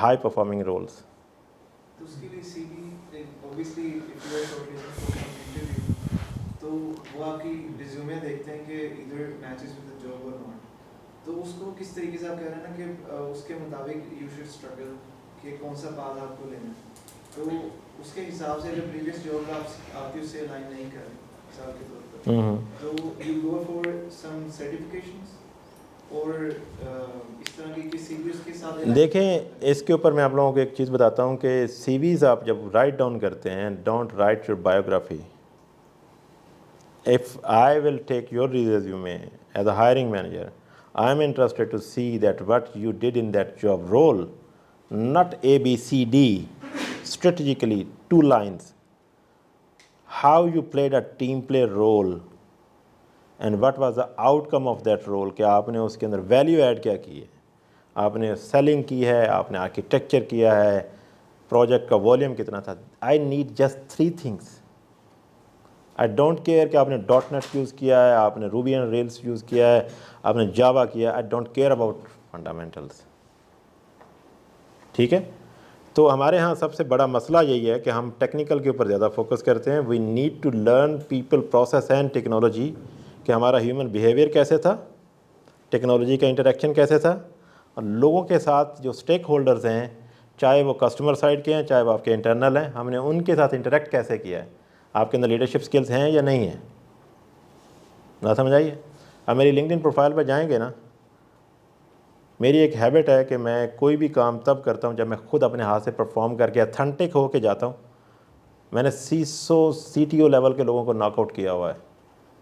high performing roles. تو اس کے لیے CV obviously if you are short interview تو وہ آپ کی ریزیومے دیکھتے ہیں کہ ادھر میچز ود دا جاب اور ناٹ. تو اس کو کس طریقے سے آپ کہہ رہے ہیں نا کہ اس کے مطابق یو شوڈ اسٹرگل کہ کون سا پاتھ آپ کو لینا ہے. تو اس کے حساب سے جو پریویس جاب آپ کی اس سے الائن نہیں کر رہے مثال کے طور پر, تو you go for some certifications اور اس طرح کی سی ویز کے ساتھ دیکھیں اس کے اوپر میں آپ لوگوں کو ایک چیز بتاتا ہوں کہ سی ویز آپ جب رائٹ ڈاؤن کرتے ہیں don't write your biography. If I will take your resume as a hiring manager, I am interested to see that what you did in that job role, not A, B, C, D, strategically 2 lines. How you played a team player role and what was the outcome of that role, کہ آپ نے اس کے اندر value add کیا کی ہے. آپ نے selling کی ہے, آپ نے آرکیٹیکچر کیا ہے, پروجیکٹ کا والیوم کتنا تھا. I need just 3 things. I don't care کہ آپ نے ڈاٹ نیٹ یوز کیا ہے, آپ نے روبی اینڈ ریلس یوز کیا ہے, آپ نے جاوا کیا ہے. I don't care about fundamentals. ٹھیک ہے, تو ہمارے ہاں سب سے بڑا مسئلہ یہی ہے کہ ہم ٹیکنیکل کے اوپر زیادہ فوکس کرتے ہیں. We need to learn people, process and technology, کہ ہمارا ہیومن بیہیویئر کیسے تھا, ٹیکنالوجی کا انٹریکشن کیسے تھا, اور لوگوں کے ساتھ جو اسٹیک ہولڈرز ہیں, چاہے وہ کسٹمر سائڈ کے ہیں چاہے وہ آپ کے انٹرنل ہیں, ہم نے ان کے ساتھ انٹریکٹ کیسے کیا ہے. آپ کے اندر لیڈرشپ سکلز ہیں یا نہیں ہیں, نہ سمجھ آئیے. اب میری لنکڈ ان پروفائل پہ جائیں گے نا, میری ایک ہیبٹ ہے کہ میں کوئی بھی کام تب کرتا ہوں جب میں خود اپنے ہاتھ سے پرفارم کر کے اتھینٹک ہو کے جاتا ہوں. میں نے سی ٹی او لیول کے لوگوں کو ناک آؤٹ کیا ہوا ہے.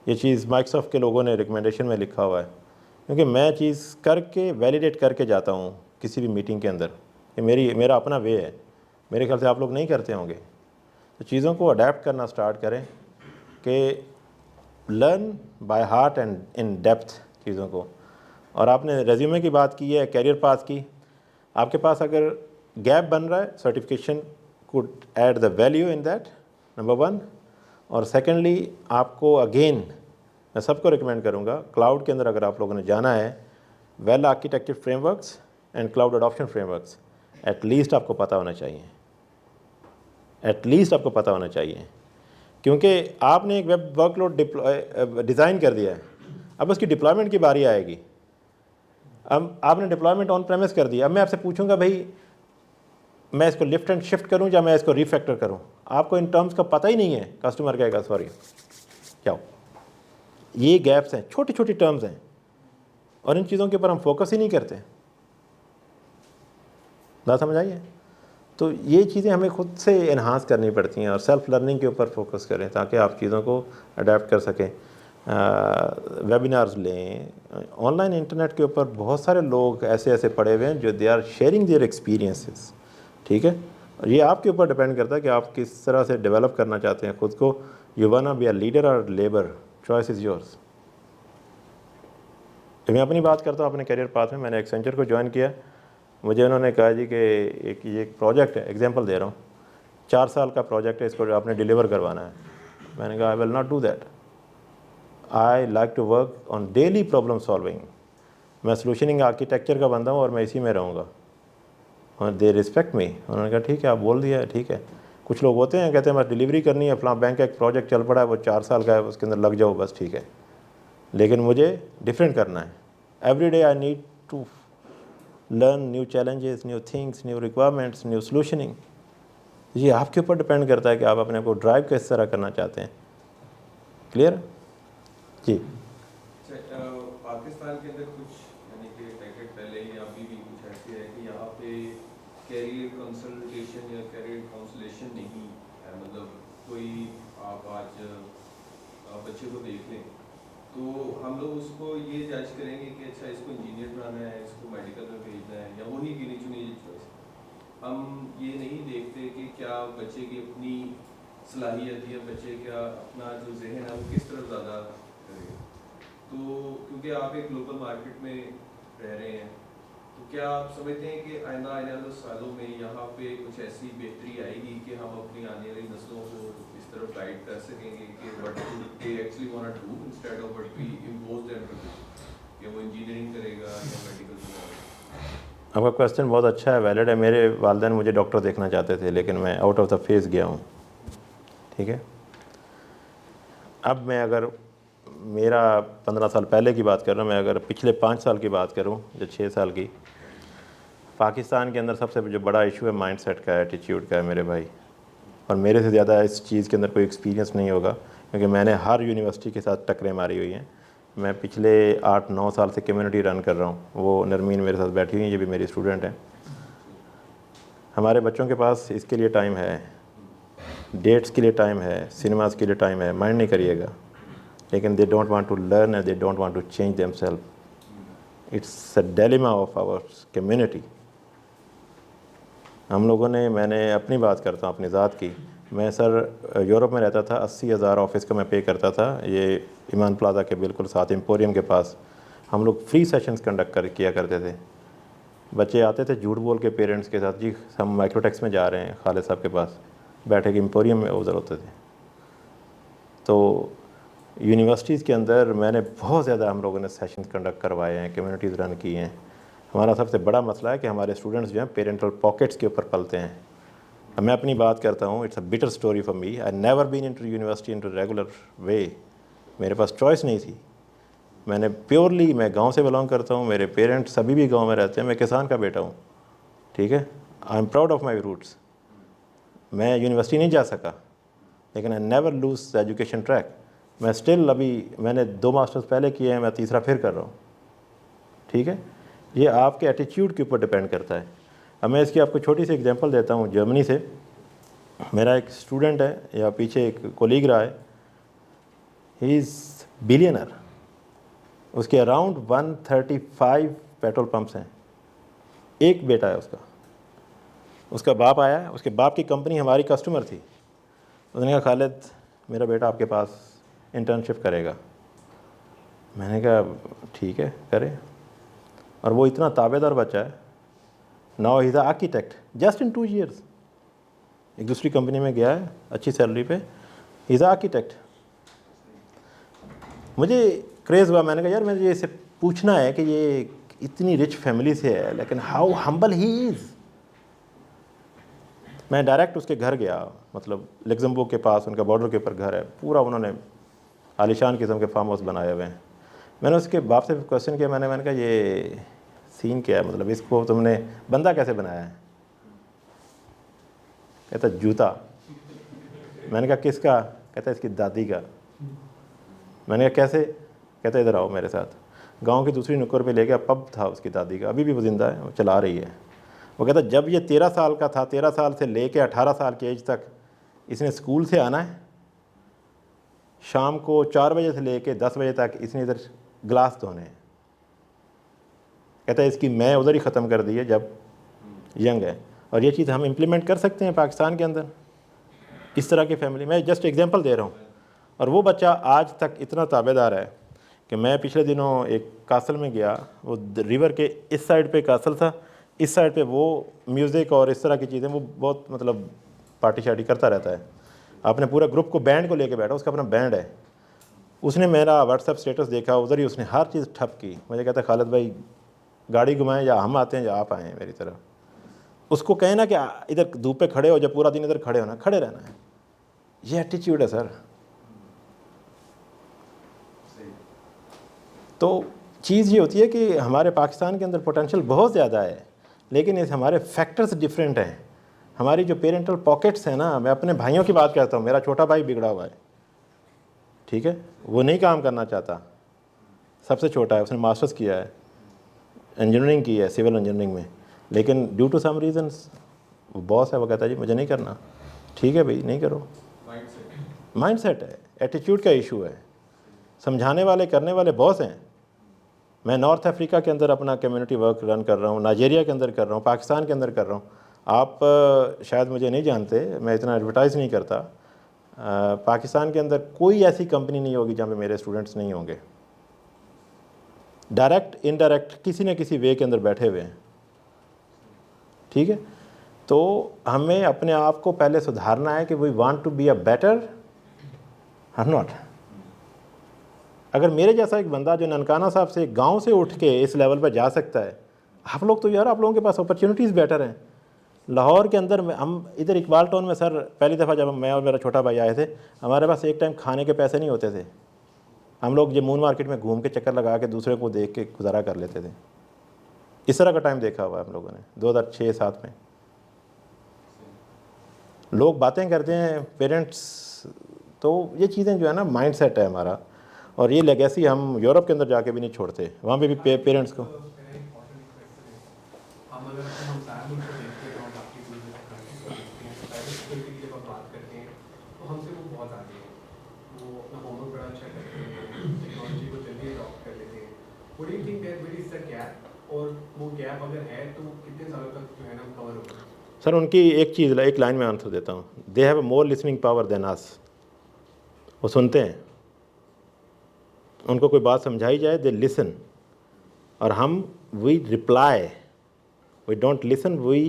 یہ چیز مائیکروسافٹ کے لوگوں نے ریکمنڈیشن میں لکھا ہوا ہے, کیونکہ میں چیز کر کے ویلیڈیٹ کر کے جاتا ہوں کسی بھی میٹنگ کے اندر. یہ میرا اپنا وے ہے. میرے خیال سے آپ لوگ نہیں کرتے ہوں گے. تو چیزوں کو اڈیپٹ کرنا سٹارٹ کریں کہ learn by heart and in depth چیزوں کو. اور آپ نے ریزیومے کی بات کی ہے, کیریئر پاس کی. آپ کے پاس اگر گیپ بن رہا ہے, certification could add the value in that, number 1. اور سیکنڈلی آپ کو اگین میں سب کو ریکمینڈ کروں گا, کلاؤڈ کے اندر اگر آپ لوگوں نے جانا ہے, well architecture frameworks and cloud adoption frameworks at least آپ کو پتہ ہونا چاہیے. ایٹ لیسٹ آپ کو پتہ ہونا چاہیے, کیونکہ آپ نے ایک ویب ورک لوڈ ڈیزائن کر دیا ہے. اب اس کی ڈپلائمنٹ کی باری آئے گی. اب آپ نے ڈپلائمنٹ آن پریمس کر دیا. اب میں آپ سے پوچھوں گا بھائی میں اس کو لفٹ اینڈ شفٹ کروں یا میں اس کو ریفیکٹر کروں. آپ کو ان ٹرمز کا پتہ ہی نہیں ہے. کسٹمر کہے گا سوری کیا ہو. یہ گیپس ہیں, چھوٹی چھوٹی ٹرمز ہیں, اور ان چیزوں کے اوپر ہم فوکس ہی نہیں کرتے. بات سمجھ آئیے. تو یہ چیزیں ہمیں خود سے انہانس کرنی پڑتی ہیں, اور سیلف لرننگ کے اوپر فوکس کریں تاکہ آپ چیزوں کو اڈیپٹ کر سکیں. ویبینارز لیں, آن لائن انٹرنیٹ کے اوپر بہت سارے لوگ ایسے پڑے ہوئے ہیں جو they are sharing their experiences. ٹھیک ہے, اور یہ آپ کے اوپر ڈپینڈ کرتا ہے کہ آپ کس طرح سے ڈیولپ کرنا چاہتے ہیں خود کو. You Wana be a leader اور لیبر, چوائس از یورس. میں اپنی بات کرتا ہوں اپنے کیریئر پاتھ میں. میں نے ایکسینچر کو جوائن کیا. مجھے انہوں نے کہا جی کہ ایک پروجیکٹ ہے, ایگزامپل دے رہا ہوں, 4 سال کا پروجیکٹ ہے, اس کو آپ نے ڈیلیور کروانا ہے. میں نے کہا I will not do that. I like to work on daily problem solving. میں سلوشننگ آرکیٹیکچر کا بندہ ہوں اور میں اسی میں رہوں گا. اور دے ریسپیکٹ می. انہوں نے کہا ٹھیک ہے آپ بول دیا ہے, ٹھیک ہے. کچھ لوگ ہوتے ہیں کہتے ہیں بس ڈیلیوری کرنی ہے, فلاں بینک کا ایک پروجیکٹ چل پڑا ہے, وہ 4 سال کا ہے, اس کے اندر لگ جاؤ بس, ٹھیک ہے. لیکن مجھے ڈفرینٹ کرنا ہے. Every day I need to learn new challenges, new things, new requirements, new solutioning. یہ آپ کے اوپر ڈپینڈ کرتا ہے کہ آپ اپنے آپ کو ڈرائیو کس طرح کرنا چاہتے ہیں. کلیئر جی. پاکستان کے اندر کچھ یعنی کہ ڈیکیڈ پہلے یا ابھی بھی کچھ ایسے ہے کہ یہاں پہ کیریئر کنسلٹیشن یا کیریئر کاؤنسلیشن نہیں ہے. مطلب کوئی آپ آج بچے کو دیکھ لیں تو ہم لوگ اس کو یہ جج کریں گے کہ اچھا اس کو انجینئر بنانا ہے, اس کو میڈیکل میں بھیجنا ہے, یا وہی گنی چنی چوائس. ہم یہ نہیں دیکھتے کہ کیا بچے کی اپنی صلاحیت یا بچے کا اپنا جو ذہن ہے وہ کس طرح زیادہ کرے. تو کیونکہ آپ ایک گلوبل مارکیٹ میں رہ رہے ہیں, تو کیا آپ سمجھتے ہیں کہ آئندہ آنے والے سالوں میں یہاں پہ کچھ ایسی بہتری آئے گی کہ ہم اپنی آنے والی نسلوں کو اس طرف گائیڈ کر سکیں گے کہ what they actually want to do instead of what we impose them to do, کہ وہ انجینئرنگ کرے گا یا میڈیکل کرے گا. آپ کا کویسچن بہت اچھا ہے, ویلڈ ہے. میرے والدین مجھے ڈاکٹر دیکھنا چاہتے تھے لیکن میں آؤٹ آف دا فیز گیا ہوں. ٹھیک ہے. اب میں اگر میرا 15 سال پہلے کی بات کر رہا ہوں, میں اگر پچھلے 5 سال کی بات کروں یا 6 سال کی, پاکستان کے اندر سب سے جو بڑا ایشو ہے مائنڈ سیٹ کا, ایٹیٹیوڈ کا ہے میرے بھائی. اور میرے سے زیادہ اس چیز کے اندر کوئی ایکسپیرینس نہیں ہوگا, کیونکہ میں نے ہر یونیورسٹی کے ساتھ ٹکریں ماری ہوئی ہیں. میں پچھلے 8-9 سال سے کمیونٹی رن کر رہا ہوں. وہ نرمین میرے ساتھ بیٹھی ہوئی ہیں, یہ بھی میری اسٹوڈنٹ ہیں. ہمارے بچوں کے پاس اس کے لیے ٹائم ہے, ڈیٹس کے لیے ٹائم ہے, سنیماز کے لیے ٹائم ہے, مائنڈ نہیں کریے گا, لیکن they don't want to learn and they don't want to change them self. It's a dilemma of our community. ہم لوگوں نے, میں نے اپنی بات کرتا ہوں اپنی ذات کی, میں سر یورپ میں رہتا تھا, 80,000 آفس کا میں پے کرتا تھا. یہ ایمان پلازا کے بالکل ساتھ ایمپوریم کے پاس ہم لوگ فری سیشنز کنڈکٹ کیا کرتے تھے. بچے آتے تھے جھوٹ بول کے پیرنٹس کے ساتھ, جی ہم مائکروٹیکس میں جا رہے ہیں خالد صاحب کے پاس, بیٹھے کے ایمپوریم میں ادھر ہوتے تھے. تو یونیورسٹیز کے اندر میں نے بہت زیادہ ہم لوگوں نے سیشنز کنڈکٹ کروائے ہیں, کمیونٹیز رن کی ہیں. ہمارا سب سے بڑا مسئلہ ہے کہ ہمارے اسٹوڈنٹس جو ہیں پیرنٹل پاکٹس کے اوپر پلتے ہیں. اب میں اپنی بات کرتا ہوں, it's a bitter story for me. I never been into university into regular way. میرے پاس چوائس نہیں تھی. میں نے پیورلی, میں گاؤں سے بلانگ کرتا ہوں, میرے پیرنٹس سبھی بھی گاؤں میں رہتے ہیں, میں کسان کا بیٹا ہوں, ٹھیک ہے. I am proud of my roots. میں یونیورسٹی نہیں جا سکا, لیکن I never lose the education track. میں اسٹل, ابھی میں نے 2 ماسٹرز پہلے کیے ہیں, میں تیسرا پھر کر رہا ہوں, ٹھیک ہے. یہ آپ کے ایٹیچیوڈ کے اوپر ڈپینڈ کرتا ہے. اب میں اس کی آپ کو چھوٹی سی ایگزامپل دیتا ہوں. جرمنی سے میرا ایک اسٹوڈنٹ ہے, یا پیچھے ایک کولیگ رہا ہے, ہی از بلینر. اس کے اراؤنڈ 135 پیٹرول پمپس ہیں. ایک بیٹا ہے اس کا. اس کا باپ آیا, اس کے باپ کی کمپنی ہماری کسٹمر تھی. اس نے کہا خالد میرا بیٹا آپ کے پاس انٹرنشپ کرے گا. میں نے کہا ٹھیک ہے کرے. اور وہ اتنا تابع دار بچہ ہے. Now he is a architect just in 2 years. ایک دوسری کمپنی میں گیا ہے اچھی سیلری پہ, ہی از اے آرکیٹیکٹ. مجھے کریز ہوا, میں نے کہا یار مجھے اسے پوچھنا ہے کہ یہ اتنی رچ فیملی سے ہے, لیکن ہاؤ ہمبل ہی از. میں ڈائریکٹ اس کے گھر گیا, مطلب لگزمبرگ کے پاس ان کا بارڈر کے اوپر گھر ہے پورا, انہوں نے عالیشان قسم کے فارم ہاؤس بنائے ہوئے ہیں. میں نے اس کے باپ سے کویشچن کیا, میں نے کہا یہ سین کیا ہے, مطلب اس کو تم نے بندہ کیسے بنایا ہے؟ کہتا جوتا. میں نے کہا کس کا؟ کہتا اس کی دادی کا. میں نے کہا کیسے؟ کہتا ادھر آؤ میرے ساتھ. گاؤں کی دوسری نکر پہ لے گیا, پب تھا اس کی دادی کا, ابھی بھی وہ زندہ ہے, وہ چلا رہی ہے. وہ کہتا جب یہ 13 سال کا تھا, 13 سال سے لے کے 18 سال کی ایج تک اس نے اسکول سے آنا ہے, شام کو 4 بجے سے لے کے 10 بجے تک اس نے ادھر گلاس دھونے ہیں. کہتا ہے اس کی میں ادھر ہی ختم کر دی ہے جب ینگ ہے. اور یہ چیز ہم امپلیمنٹ کر سکتے ہیں پاکستان کے اندر اس طرح کی فیملی. میں جسٹ ایگزامپل دے رہا ہوں. اور وہ بچہ آج تک اتنا تابع دار ہے کہ میں پچھلے دنوں ایک کاسل میں گیا, وہ ریور کے اس سائڈ پہ کاسل تھا, اس سائڈ پہ وہ میوزک اور اس طرح کی چیزیں, وہ بہت مطلب پارٹی شارٹی کرتا رہتا ہے. آپ نے پورا گروپ کو بینڈ کو لے کے بیٹھا, اس کا اپنا بینڈ ہے. اس نے میرا واٹس ایپ اسٹیٹس دیکھا, ادھر ہی اس نے ہر چیز ٹھپ کی. مجھے کہتا ہے خالد بھائی گاڑی گھمائیں, یا ہم آتے ہیں یا آپ آئیں ہیں میری طرف. اس کو کہیں نا کہ ادھر دھوپ پہ کھڑے ہو, جب پورا دن ادھر کھڑے ہونا, کھڑے رہنا ہے. یہ ایٹیچیوڈ ہے سر. تو چیز یہ ہوتی ہے کہ ہمارے پاکستان کے اندر پوٹینشیل بہت زیادہ ہے, لیکن اس ہمارے فیکٹرز ڈفرینٹ ہیں. ہماری جو پیرنٹل پاکٹس ہیں نا, میں اپنے بھائیوں کی بات کرتا ہوں. میرا چھوٹا بھائی بگڑا ہوا ہے, ٹھیک ہے, وہ نہیں کام کرنا چاہتا, سب سے چھوٹا ہے, اس نے ماسٹرز کیا ہے, انجینئرنگ کی ہے سول انجینئرنگ میں, لیکن ڈیو ٹو سم ریزنس وہ باس ہے, وہ کہتا ہے جی مجھے نہیں کرنا. ٹھیک ہے بھائی نہیں کرو. مائنڈ سیٹ ہے, ایٹیچیوڈ کا ایشو ہے. سمجھانے والے کرنے والے باس ہیں. میں نارتھ افریقہ کے اندر اپنا کمیونٹی ورک رن کر رہا ہوں, نائجیریا کے اندر کر رہا ہوں, پاکستان کے اندر کر رہا ہوں. آپ شاید مجھے نہیں جانتے, میں اتنا ایڈورٹائز نہیں کرتا. پاکستان کے اندر کوئی ایسی کمپنی نہیں ہوگی جہاں پہ میرے اسٹوڈنٹس نہیں ہوں گے. ڈائریکٹ انڈائریکٹ کسی نہ کسی وے کے اندر بیٹھے ہوئے ہیں, ٹھیک ہے. تو ہمیں اپنے آپ کو پہلے سدھارنا ہے کہ we want to be a better اور ناٹ. اگر میرے جیسا ایک بندہ جو ننکانہ صاحب سے گاؤں سے اٹھ کے اس لیول پہ جا سکتا ہے, آپ لوگ تو یار آپ لوگوں کے پاس اپرچونیٹیز بیٹر ہیں. لاہور کے اندر ہم ادھر اقبال ٹاؤن میں سر پہلی دفعہ جب میں اور میرا چھوٹا بھائی آئے تھے, ہمارے پاس ایک ٹائم کھانے کے پیسے نہیں ہوتے تھے. ہم لوگ یہ مون مارکیٹ میں گھوم کے چکر لگا کے دوسرے کو دیکھ کے گزارا کر لیتے تھے. اس طرح کا ٹائم دیکھا ہوا ہے ہم لوگوں نے 2006-07 میں. لوگ باتیں کرتے ہیں پیرنٹس, تو یہ چیزیں جو ہے نا مائنڈ سیٹ ہے ہمارا. اور یہ لیگیسی ہم یورپ کے اندر جا کے بھی نہیں چھوڑتے, وہاں پہ بھی پیرنٹس کو. ہم اگر اپنے ہمسائے ملک کو دیکھتے ہیں اور باقی کنٹریز کو دیکھتے ہیں تو سائبر سیکورٹی کی جب ہم بات کرتے ہیں تو ہم سے وہ بہت آگے ہیں. وہ اپنا ہوم ورک بڑا اچھا کرتے ہیں, ٹیکنالوجی کو جلدی اڈاپٹ کر لیتے ہیں. What do you think that where is the gap, اور وہ گیپ اگر ہے تو کتنے سالوں تک جو ہے نا کور ہوگا؟ سر ان کی ایک چیز, ایک لائن میں آنسر دیتا ہوں. They have a more listening power than us. وہ سنتے ہیں, ان کو کوئی بات سمجھائی جائے دے لسن, اور ہم we reply. We don't listen, we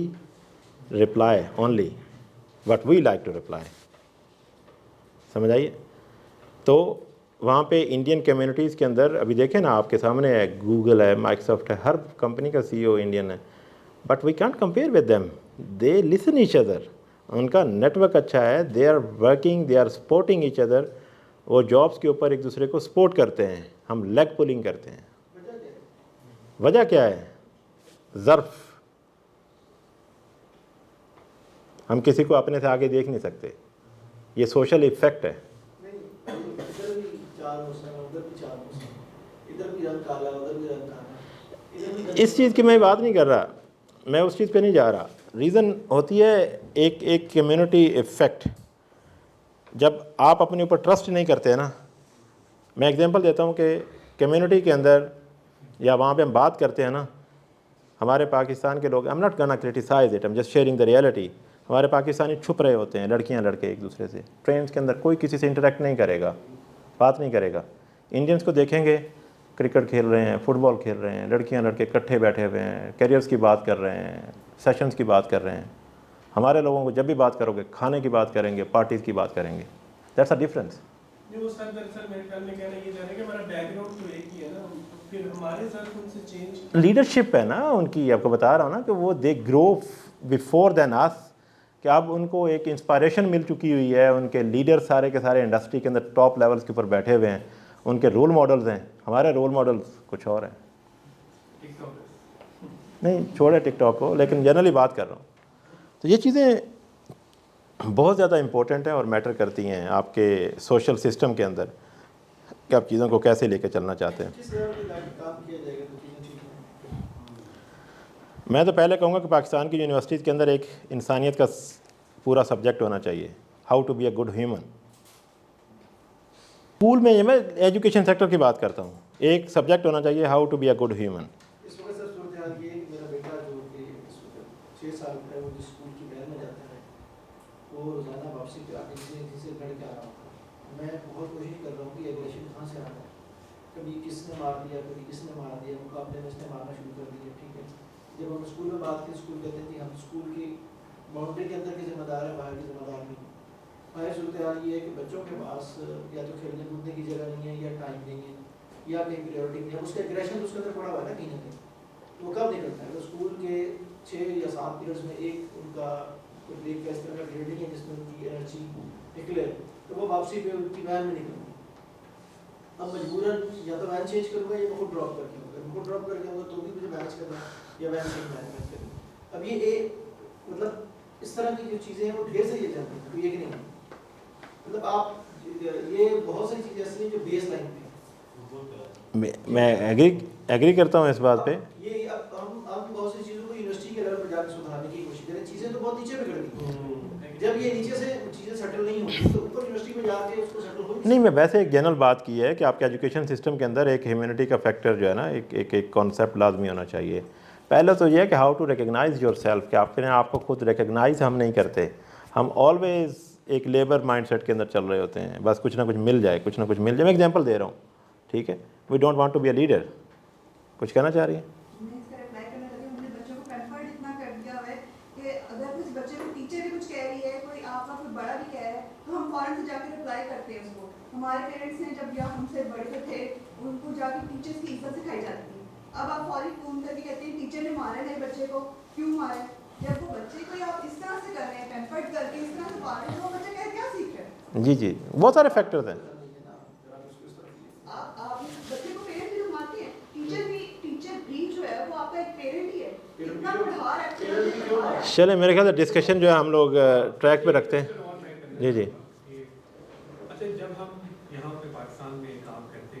reply only what we like to reply. سمجھ آئیے. تو وہاں پہ انڈین کمیونٹیز کے اندر ابھی دیکھیں نا, آپ کے سامنے ہے, گوگل ہے, مائیکروسافٹ ہے, ہر کمپنی کا سی ای او انڈین ہے. But we can't compare with them. They listen each other. ان کا نیٹ ورک اچھا ہے, they are working, they are supporting each other. وہ جابس کے اوپر ایک دوسرے کو سپورٹ کرتے ہیں, ہم لیگ پولنگ کرتے ہیں. وجہ کیا ہے؟ ظرف. ہم کسی کو اپنے سے آگے دیکھ نہیں سکتے, یہ سوشل ایفیکٹ ہے. اس چیز کی میں بات نہیں کر رہا, میں اس چیز پہ نہیں جا رہا. ریزن ہوتی ہے ایک کمیونٹی ایفیکٹ. جب آپ اپنے اوپر ٹرسٹ نہیں کرتے نا, میں ایگزامپل دیتا ہوں کہ کمیونٹی کے اندر یا وہاں پہ ہم بات کرتے ہیں نا, ہمارے پاکستان کے لوگ, I'm not gonna criticize it, I'm just sharing the reality. ہمارے پاکستانی چھپ رہے ہوتے ہیں, لڑکیاں لڑکے ایک دوسرے سے. ٹرینس کے اندر کوئی کسی سے انٹریکٹ نہیں کرے گا, بات نہیں کرے گا. انڈینس کو دیکھیں گے, کرکٹ کھیل رہے ہیں, فٹ بال کھیل رہے ہیں, لڑکیاں لڑکے اکٹھے بیٹھے ہوئے ہیں, کیریئرس کی بات کر رہے ہیں, سیشنز کی بات کر رہے ہیں. ہمارے لوگوں کو جب بھی بات کرو گے, کھانے کی بات کریں گے, پارٹیز کی بات کریں گے. That's a difference. جو سر دراصل میرے خیال میں کہنا یہ جا رہا ہے کہ ہمارا بیک گراؤنڈ تو ایک ہی ہے نا, پھر ہمارے ساتھ ان سے چینج لیڈرشپ ہے نا ان کی. آپ کو بتا رہا ہوں نا کہ وہ دے گرو بیفور دین اس, کہ اب ان کو ایک انسپائریشن مل چکی ہوئی ہے. ان کے لیڈر سارے کے سارے انڈسٹری کے اندر ٹاپ لیولس کے اوپر بیٹھے ہوئے ہیں, ان کے رول ماڈلز ہیں. ہمارے رول ماڈلز کچھ اور ہیں. نہیں چھوڑے ٹک ٹاک کو, لیکن جنرلی بات کر رہا ہوں. تو یہ چیزیں بہت زیادہ امپورٹنٹ ہیں اور میٹر کرتی ہیں آپ کے سوشل سسٹم کے اندر, کہ آپ چیزوں کو کیسے لے کے چلنا چاہتے ہیں. میں تو پہلے کہوں گا کہ پاکستان کی یونیورسٹیز کے اندر ایک انسانیت کا پورا سبجیکٹ ہونا چاہیے, how to be a good human. School میں میں ایجوکیشن سیکٹر کی بات کرتا ہوں, ایک سبجیکٹ ہونا چاہیے how to be a good human. اس وقت سر صورتحال یہ ہے کہ میرا بیٹا جو کہ اس وقت 6 سال کا ہے, وہ جس اسکول کی وین میں جاتا ہے, وہ روزانہ واپسی پہ آ کے کسی سے لڑ کے آ رہا ہوتا ہے. میں بہت کوشش کر رہا ہوں کہ ایگریشن کہاں سے آ رہا ہے. کبھی کس نے مار دیا, کبھی کس نے مار دیا, مقابلے میں اس نے مارنا شروع کر دیا. ٹھیک ہے, جب ہم اسکول میں بات کی, اسکول کہتے ہیں کہ ہم اسکول کی باؤنڈری کے اندر کی ذمہ دار ہے, باہر کی ذمہ دار نہیں. ہماری صورتحال یہ ہے کہ بچوں کے پاس یا تو کھیلنے کودنے کی جگہ نہیں ہے, یا ٹائم نہیں ہے, یا کہیں پریورٹی نہیں ہے. اس کا ایگریشن تو اس کے اندر پڑا ہوا ہے نا کہیں نہ کہیں. تو وہ کب نکلتا ہے؟ اسکول کے 6 یا 7 پیریڈس میں ایک ان کا بریک کا اس طرح کا پیریڈ نہیں ہے جس میں ان کی انرجی نکلے, تو وہ واپسی پہ ان کی وین میں نکلتی. اب مجبوراً یا تو وین چینج کروں گا یا میں خود ڈراپ کر کے آؤں گا. میں خود ڈراپ کر کے آؤں گا تو بھی مجھے مینج کرنا ہے, یا وین چینج مینجمنٹ کرنا. اب یہ ایک مطلب اس طرح کی جو چیزیں ہیں وہ ڈھیر سے یہ جاتی ہیں, کوئی ایک نہیں. مطلب آپ یہ بہت ساری چیزیں ایسی ہیں جو بیس لائن پہ. میں ایگری کرتا ہوں اس بات پہ. یہ اب ہم بہت سی چیزوں کو یونیورسٹی کے لیول پر جا کے سدھارنے کی کوشش کریں. چیزیں تو بہت نیچے پہ کر دی. جب یہ نیچے سے چیزیں سیٹل نہیں ہوتی تو اوپر یونیورسٹی میں جا کے اس کو سیٹل ہو نہیں, میں ویسے ایک جنرل بات کی ہے کہ آپ کے ایجوکیشن سسٹم کے اندر ایک ہیومینٹی کا فیکٹر جو ہے نا, ایک کانسیپٹ لازمی ہونا چاہیے. پہلے تو یہ ہے کہ how to recognise yourself, کہ آپ کو خود ریکگنائز ہم نہیں کرتے. ہم آلویز ایک لیبر مائنڈ سیٹ کے اندر چل رہے ہوتے ہیں, بس کچھ نہ کچھ مل جائے, کچھ نہ کچھ مل جائے. میں ایگزامپل دے رہا ہوں, ٹھیک ہے. We don't want to be a leader. کچھ کہنا چاہ رہی ہیں؟ بچوں کو کنفرٹ اتنا کر دیا ہوا ہے کہ اگر کچھ بچے کو ٹیچر بھی کچھ کہہ رہی ہے, کوئی آپ کا کوئی بڑا بھی کہہ رہا ہے, تو ہم فوراً سے جا کے رپلائی کرتے ہیں اس کو. ہمارے پیرنٹس نے جب یا ہم سے بڑے تھے ان کو جا کے ٹیچرس کی عزت سکھائی جاتی تھی. اب آپ فوری فون کر کے کہتے ہیں ٹیچر نے مارا ہے بچے کو, کیوں مارا ہے؟ جب وہ بچے کو آپ اس طرح سے کر رہے ہیں, پیمپرڈ کر کے اس طرح سے پا رہے ہیں, تو وہ بچہ کیا سیکھ رہا ہے؟ جی جی, بہت سارے فیکٹرز ہیں. آپ بچے کو پیرنٹ بھی جو مارتے ہیں, ٹیچر بھی جو ہے وہ آپ کا ایک پیرنٹ ہی ہے. اتنا بڑھا رہا ہے. چلیں, میرے خیال سے ڈسکشن جو ہے ہم لوگ ٹریک پہ رکھتے ہیں. جی جی. اچھا, جب ہم یہاں پہ پاکستان میں کام کرتے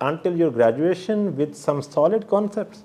until your graduation with some solid concepts।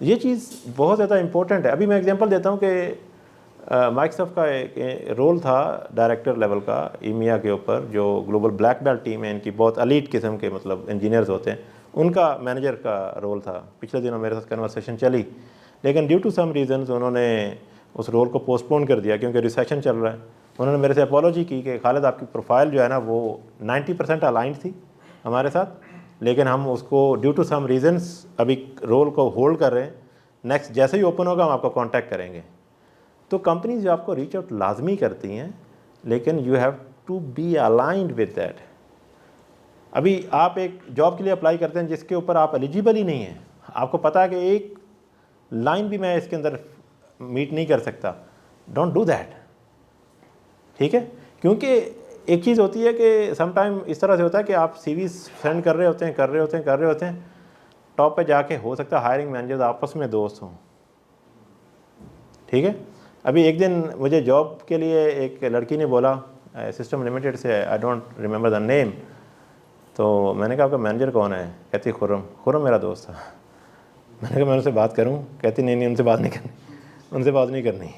یہ چیز بہت زیادہ امپورٹنٹ ہے. ابھی میں ایگزامپل دیتا ہوں کہ مائیکروسافٹ کا ایک رول تھا ڈائریکٹر لیول کا ایمیا کے اوپر, جو گلوبل بلیک بیلٹ ٹیم ہے ان کی, بہت الیٹ قسم کے مطلب انجینئرز ہوتے ہیں, ان کا مینیجر کا رول تھا. پچھلے دنوں میرے ساتھ کنورسیشن چلی, لیکن ڈیو ٹو سم ریزنز انہوں نے اس رول کو پوسٹ پون کر دیا کیونکہ ریسیشن چل رہا ہے. انہوں نے میرے سے اپالوجی کی کہ خالد آپ کی پروفائل جو ہے نا وہ 90% الائنڈ تھی ہمارے ساتھ, لیکن ہم اس کو ڈیو ٹو سم ریزنس ابھی رول کو ہولڈ کر رہے ہیں, نیکسٹ جیسے ہی اوپن ہوگا ہم آپ کو کانٹیکٹ کریں گے. تو کمپنیز جو آپ کو ریچ آؤٹ لازمی کرتی ہیں, لیکن you have to be aligned with that. ابھی آپ ایک جاب کے لیے اپلائی کرتے ہیں جس کے اوپر آپ ایلیجیبل ہی نہیں ہیں, آپ کو پتہ ہے کہ ایک لائن بھی میں اس کے اندر میٹ نہیں کر سکتا, ڈونٹ ڈو دیٹ. ٹھیک ہے, کیونکہ ایک چیز ہوتی ہے کہ سم ٹائم اس طرح سے ہوتا ہے کہ آپ سی وی سینڈ کر رہے ہوتے ہیں, ٹاپ پہ جا کے ہو سکتا ہے ہائرنگ مینیجرز آپس میں دوست ہوں. ٹھیک ہے, ابھی ایک دن مجھے جاب کے لیے ایک لڑکی نے بولا سسٹم لمیٹڈ سے, آئی ڈونٹ ریممبر دا نیم, تو میں نے کہا آپ کا مینیجر کون ہے؟ کہتی خرم میرا دوست تھا. میں نے کہا میں ان سے بات کروں؟ کہتی نہیں ان سے بات نہیں کرنی.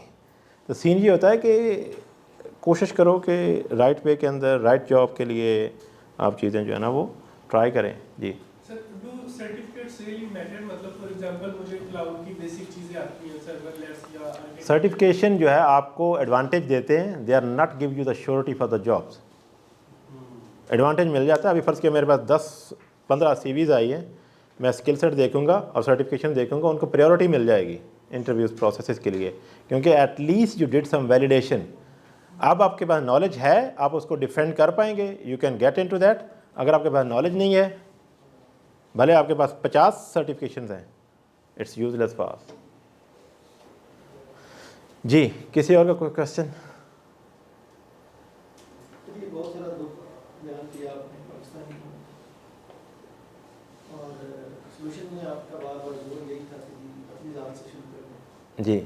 تو سین یہ ہوتا ہے کہ کوشش کرو کہ رائٹ وے کے اندر رائٹ جاب کے لیے آپ چیزیں جو ہے نا وہ ٹرائی کریں. جی سر, ڈو سرٹیفکیٹس ریئلی میٹر؟ مطلب فار ایگزامپل مجھے کلاؤڈ کی بیسک چیزیں آتی ہیں, سرورلیس یا سرٹیفکیشن جو ہے آپ کو ایڈوانٹیج دیتے ہیں, they are not give you the security for the jobs. Advantage مل جاتا ہے. ابھی فرض کیا میرے پاس 10-15 سی ویز آئی ہیں, میں اسکل سیٹ دیکھوں گا اور سرٹیفکیشن دیکھوں گا, ان کو پریورٹی مل جائے گی انٹرویوز پروسیسز کے لیے, کیونکہ at least you did some validation. اب آپ کے پاس نالج ہے, آپ اس کو ڈیفینڈ کر پائیں گے, you can get into that. اگر آپ کے پاس نالج نہیں ہے, بھلے آپ کے پاس 50 سرٹیفکیشنز ہیں, it's useless for us. جی کسی اور کا کوئی کوشچن؟ بہت سارا دکھ بیان کیا آپ نے پاکستان میں, اور سولوشن میں آپ کا بار بار زور یہی تھا کہ اپنی ذات سے شروع کریں. جی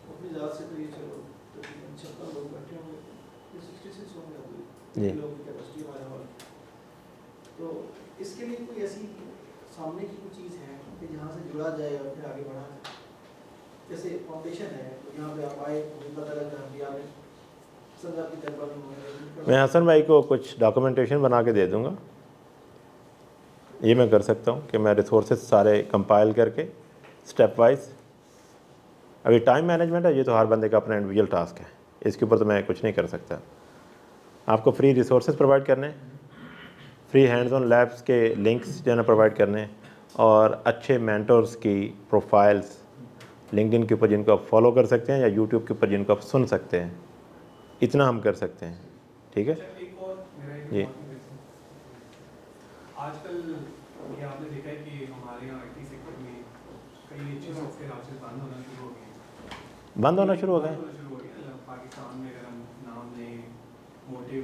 اپنی ذات سے تو یہ چلو تقریباً 56 لوگ بیٹھے ہوں گے, 66 ہوں گے, جی لوگوں کی کیپیسٹی ہمارے ہال. تو اس کے لیے کوئی ایسی سامنے کی کوئی چیز ہے کہ جہاں سے جڑا جائے اور پھر آگے بڑھا جائے؟ جیسے فاؤنڈیشن ہے, تو یہاں پہ آپ آئے, مجھے پتہ لگا کہ آپ سب آپ کی تجربہ میں. میں حسن بھائی کو کچھ ڈاکومنٹیشن بنا کے دے دوں گا, یہ میں کر سکتا ہوں کہ میں ریسورسز سارے کمپائل کر کے اسٹیپ وائز. ابھی ٹائم مینجمنٹ ہے, یہ تو ہر بندے کا اپنا انڈیویجول ٹاسک ہے, اس کے اوپر تو میں کچھ نہیں کر سکتا. آپ کو فری ریسورسز پرووائڈ کرنے, فری ہینڈز آن لیبس کے لنکس جو ہے نا پرووائڈ کرنے, اور اچھے مینٹورز کی پروفائلز لنکڈ ان کے اوپر جن کو آپ فالو کر سکتے ہیں, یا یوٹیوب کے اوپر جن کو آپ سن سکتے ہیں. اتنا ہم کر سکتے ہیں. ٹھیک ہے ایک اور جی. آج کل یہ آپ نے دیکھا ہے کہ ہمارے یہاں آئی ٹی سیکٹر میں کئی اچھے سافٹ ویئر ہاؤسز بند ہونا شروع ہو گئے. پاکستان میں اگر ہم نام لیں, موٹیو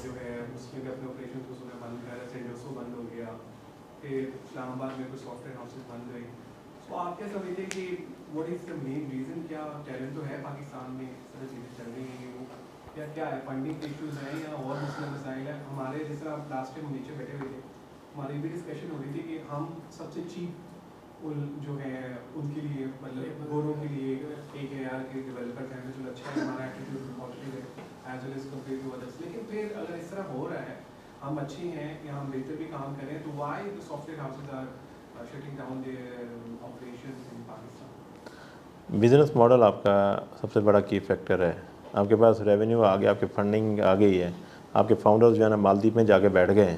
جو ہے اس میں بھی اپنے آپریشن کو بند کر رہا ہے, سینڈوسو بند ہو گیا, پھر اسلام آباد میں کچھ سافٹ ویئر ہاؤسز بند ہوئے. تو آپ کیا سمجھتے ہیں کہ what is the main reason? کیا ٹیلنٹ تو ہے پاکستان میں, اس طرح چیزیں چل رہی ہیں وہ, یا کیا ہے فنڈنگ کے ایشوز ہیں, یا اور مسئلہ مسائل ہیں؟ ہمارے جس طرح لاسٹ ٹائم نیچے بیٹھے ہوئے تھے, ہماری بھی ڈسکشن ہو رہی تھی کہ ہم سب سے چیپ جو ہے ان کے لیے, مطلب گوروں کے لیے ایک ہے یار کہ ڈیولپر ہیں, جو اچھا ہے, ہمارا ایٹیٹیوڈ پازیٹیو ہے as well as compare to others. لیکن پھر اگر اس طرح ہو رہا ہے, ہم اچھے ہیں یا ہم بہتر بھی کام کریں, تو why the software houses are shutting down their operations in Pakistan? Business model آپ کا سب سے بڑا کی فیکٹر ہے. آپ کے پاس ریونیو آ گیا, آپ کی فنڈنگ آ گئی ہے, آپ کے فاؤنڈرز جو ہے نا مالدیپ میں جا کے بیٹھ گئے ہیں.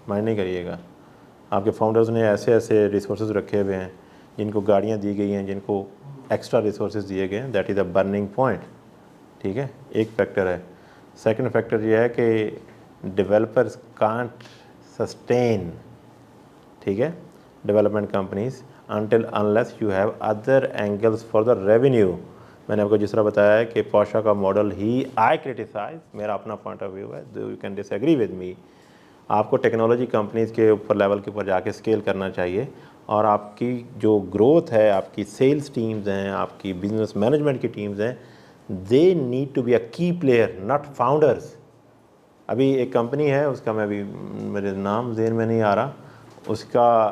مائنڈ نہیں کریے گا, آپ کے فاؤنڈرز نے ایسے ایسے ریسورسز رکھے ہوئے ہیں, جن کو گاڑیاں دی گئی ہیں, جن کو ایکسٹرا ریسورسز دیے گئے ہیں. That is a burning point. ٹھیک ہے, ایک فیکٹر ہے. سیکنڈ فیکٹر یہ ہے کہ ڈیولپرز کانٹ سسٹین, ٹھیک ہے, development companies until unless you have other angles for the revenue. میں نے آپ کو جس طرح بتایا ہے کہ پوشا کا ماڈل ہی I criticize, میرا اپنا پوائنٹ آف ویو ہے, you can disagree with me. آپ کو ٹیکنالوجی کمپنیز کے اوپر لیول کے اوپر جا کے اسکیل کرنا چاہیے, اور آپ کی جو گروتھ ہے, آپ کی سیلز ٹیمز ہیں, آپ کی بزنس مینجمنٹ کی ٹیمز ہیں, they need to be a key player, not founders. ابھی ایک کمپنی ہے, اس کا میں ابھی میرے نام ذہن میں نہیں آ رہا, اس کا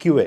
QA,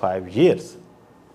5 years,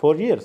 4 years।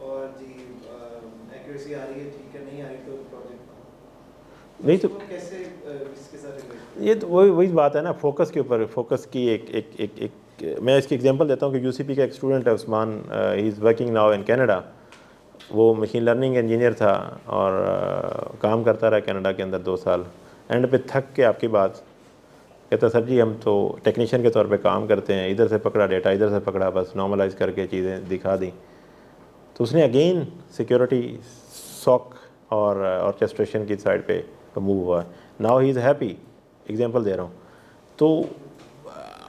اور جی ایکوریسی آ رہی ہے ٹھیک ہے, نہیں آ رہی تو پروجیکٹ نہیں تو کیسے اس کے ساتھ یہ تو وہی بات ہے نا, فوکس کے اوپر. فوکس کی ایک میں اس کی ایگزامپل دیتا ہوں کہ یو سی پی کا ایک اسٹوڈنٹ ہے Usman, he is working now in Canada. وہ مشین لرننگ انجینئر تھا اور کام کرتا رہا کینیڈا کے اندر 2 سال. اینڈ پہ تھک کے آپ کی بات کہتا سر جی ہم تو ٹیکنیشین کے طور پہ کام کرتے ہیں, ادھر سے پکڑا ڈیٹا, ادھر سے پکڑا, بس نارملائز کر کے چیزیں دکھا دیں. تو اس نے اگین سیکیورٹی سوک اور آرکیسٹریشن کی سائڈ پہ موو ہوا ہے. Now he is happy. Example دے رہا ہوں. تو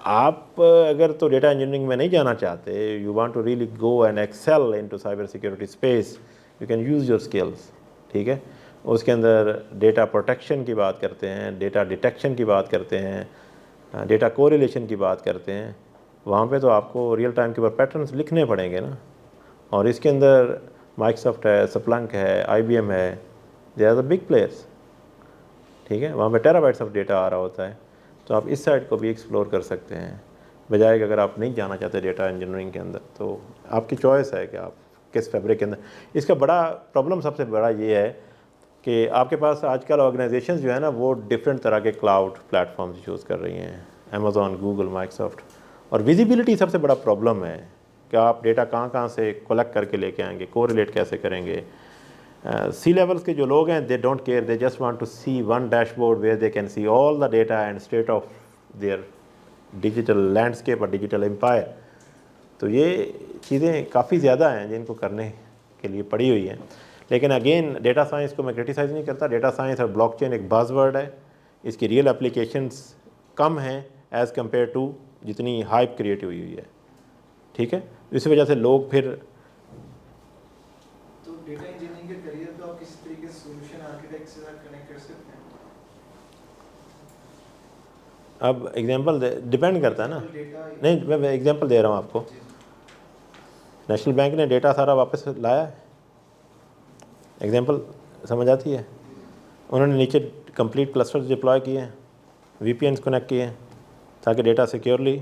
آپ اگر تو ڈیٹا انجینئرنگ میں نہیں جانا چاہتے, you want to really go and excel into cyber security space, you can use your skills. ٹھیک ہے, اس کے اندر ڈیٹا پروٹیکشن کی بات کرتے ہیں, ڈیٹا ڈیٹیکشن کی بات کرتے ہیں, ڈیٹا کوریلیشن کی بات کرتے ہیں. وہاں پہ تو آپ کو ریئل ٹائم کے اوپر پیٹرنس لکھنے پڑیں گے نا. اور اس کے اندر مائیکراسافٹ ہے, سپلنک ہے, آئی بی ایم ہے, they are the big players. ٹھیک ہے, وہاں پہ ٹیرا بائٹس آف ڈیٹا آ رہا ہوتا ہے. تو آپ اس سائڈ کو بھی ایکسپلور کر سکتے ہیں, بجائے کہ اگر آپ نہیں جانا چاہتے ڈیٹا انجینئرنگ کے اندر تو آپ کی چوائس ہے کہ آپ کس فیبرک کے اندر. اس کا بڑا پرابلم سب سے بڑا یہ ہے کہ آپ کے پاس آج کل آرگنائزیشنز جو ہے نا وہ ڈفرینٹ طرح کے کلاؤڈ پلیٹفارمز یوز کر رہی ہیں, امیزون, گوگل, مائیکراسافٹ. اور ویزیبلٹی سب سے بڑا پرابلم ہے کہ آپ ڈیٹا کہاں سے کلیکٹ کر کے لے کے آئیں گے, کوریلیٹ کیسے کریں گے. سی لیولس کے جو لوگ ہیں they don't care, they just want to see one dashboard where they can see all the data and state of their digital landscape اور ڈیجیٹل امپائر. تو یہ چیزیں کافی زیادہ ہیں جن کو کرنے کے لیے پڑی ہوئی ہیں. لیکن اگین ڈیٹا سائنس کو میں کرٹیسائز نہیں کرتا. ڈیٹا سائنس اور بلاک چین ایک باز ورڈ ہے, اس کی ریئل اپلیکیشنس کم ہیں ایز کمپیئر ٹو جتنی ہائپ کریٹ ہوئی ہے. ٹھیک ہے, اس وجہ سے لوگ پھر تو ڈیٹا انجینئرنگ کے کریئر کو آپ کس طریقے سے سولوشن آرکیٹیکٹ سے کنیکٹ کر سکتے ہیں؟ اب ایگزامپل ڈپینڈ کرتا ہے نا. نہیں میں ایگزامپل دے رہا ہوں آپ کو. نیشنل بینک نے ڈیٹا سارا واپس لایا ہے. ایگزامپل سمجھ آتی ہے. انہوں نے نیچے کمپلیٹ کلسٹرز ڈپلوائے کیے ہیں, وی پی اینس کنیکٹ کیے ہیں تاکہ ڈیٹا سیکیورلی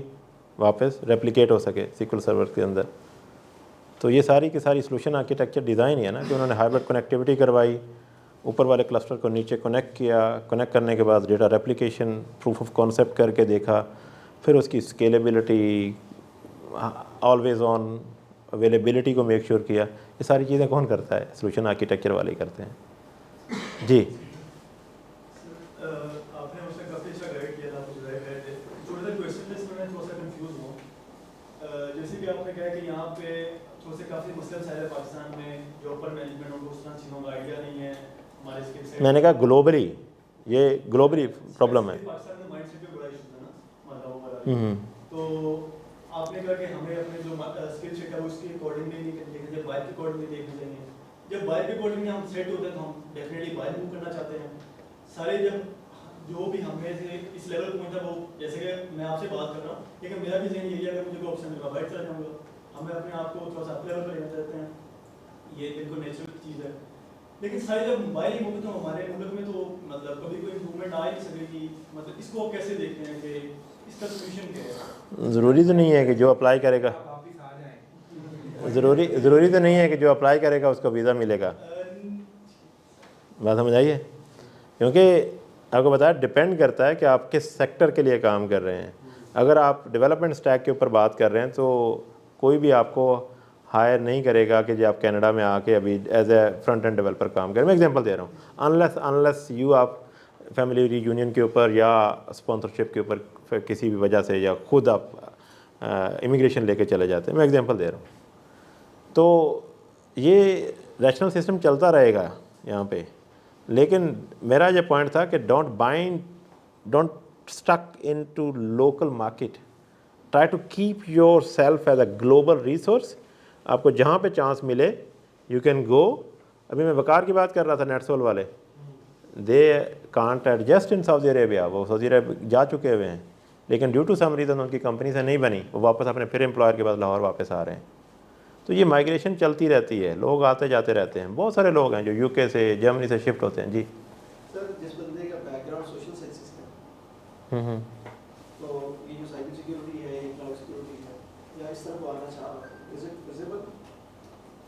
واپس ریپلیکیٹ ہو سکے سیکول سرور کے اندر. تو یہ ساری کی ساری سولوشن آرکیٹیکچر ڈیزائن ہی ہے نا کہ انہوں نے ہائبرڈ کنیکٹیوٹی کروائی, اوپر والے کلسٹر کو نیچے کنیکٹ کیا, کنیکٹ کرنے کے بعد data replication proof of concept کر کے دیکھا, پھر اس کی اسکیلیبلٹی, آلویز آن اویلیبلٹی کو میک شیور کیا. یہ ساری چیزیں کون کرتا ہے؟ سولوشن آرکیٹیکچر والے ہی کرتے ہیں. جی آپ نے اسے کافی اچھا گائیڈ کیا تھا, مجھے تھوڑا سا کویشچن لسٹ میں تھوڑا سا کنفیوز ہوں. جیسے کہ آپ نے کہا کہ یہاں پہ تھوڑے سے کافی مسئلے سارے پاکستان میں جو اپر مینجمنٹ ان کو اس طرح چیزوں کا آئیڈیا نہیں ہے. ہمارے اسکل سے میں نے کہا گلوبلی یہ گلوبلی پرابلم ہے. پاکستان میں مائنڈ سیٹ پہ بڑا ایشو تھا نا, مطلب تو آپ نے کہا کہ ہمیں اپنے جو اسکل سیٹ ہے وہ اس کے اکارڈنگلی نہیں دیکھنا چاہیے, وائب کے اکارڈنگلی دیکھنا چاہیے. جب وائب کے اکارڈنگلی ہم سیٹ ہوتے ہیں تو ہم ڈیفینیٹلی وائب موو کرنا چاہتے ہیں. سارے جب جو بھی ہمیں سے اس لیول پہنچا وہ, جیسے کہ میں آپ سے بات کر رہا ہوں, لیکن میرا بھی ذہن یہی ہے کہ مجھے کوئی آپشن ملا وائب چلا جاؤں گا. ہمیں اپنے آپ کو تھوڑا سا اپ لیول پہ لینا چاہتے ہیں, یہ بالکل نیچرل چیز ہے. لیکن سارے جب موبائل ہی ہوگی تو ہمارے ملک میں تو مطلب کبھی کوئی امپروومنٹ آ ہی نہیں سکے گی. مطلب اس کو کیسے دیکھتے ہیں کہ اس کا سولوشن کیا ہے؟ ضروری تو نہیں ہے کہ جو اپلائی کرے گا, ضروری تو نہیں ہے کہ جو اپلائی کرے گا اس کو ویزا ملے گا. بات سمجھ آئیے, کیونکہ آپ کو بتایا ڈپینڈ کرتا ہے کہ آپ کس سیکٹر کے لیے کام کر رہے ہیں. اگر آپ ڈیولپمنٹ اسٹیک کے اوپر بات کر رہے ہیں تو کوئی بھی آپ کو ہائر نہیں کرے گا کہ جی آپ کینیڈا میں آ کے ابھی as a front end developer کام کریں. میں ایگزامپل دے رہا ہوں. انلیس یو آپ فیملی ری یونین کے اوپر یا اسپانسرشپ کے اوپر کسی بھی وجہ سے یا خود آپ امیگریشن لے کے چلے جاتے ہیں. میں ایگزامپل دے رہا ہوں. تو یہ ریشنل سسٹم چلتا رہے گا یہاں پہ, لیکن میرا یہ پوائنٹ تھا کہ don't stick into local market, try to keep yourself as a global resource. آپ کو جہاں پہ چانس ملے یو کین گو. ابھی میں وقار کی بات کر رہا تھا, نیٹ سول والے, دے کانٹ ایڈجسٹ ان سعودی عربیہ. وہ سعودی عرب جا چکے ہوئے ہیں, لیکن ڈیو ٹو سم ریزن ان کی کمپنی سے نہیں بنی, وہ واپس اپنے پھر امپلائر کے بعد لاہور واپس آ رہے ہیں. تو یہ مائگریشن چلتی رہتی ہے, لوگ آتے جاتے رہتے ہیں. بہت سارے لوگ ہیں جو یو کے سے, جرمنی سے شفٹ ہوتے ہیں. جی سر, جس بندے کا بیک گراؤنڈ سوشل سائنسز کا, تو یہ جو سائبر سیکیورٹی ہے, کلاؤڈ سیکیورٹی ہے, یا اس طرح کو آنا چاہ رہا ہے, is it feasible?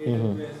AWS,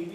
AD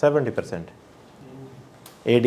70%। AD,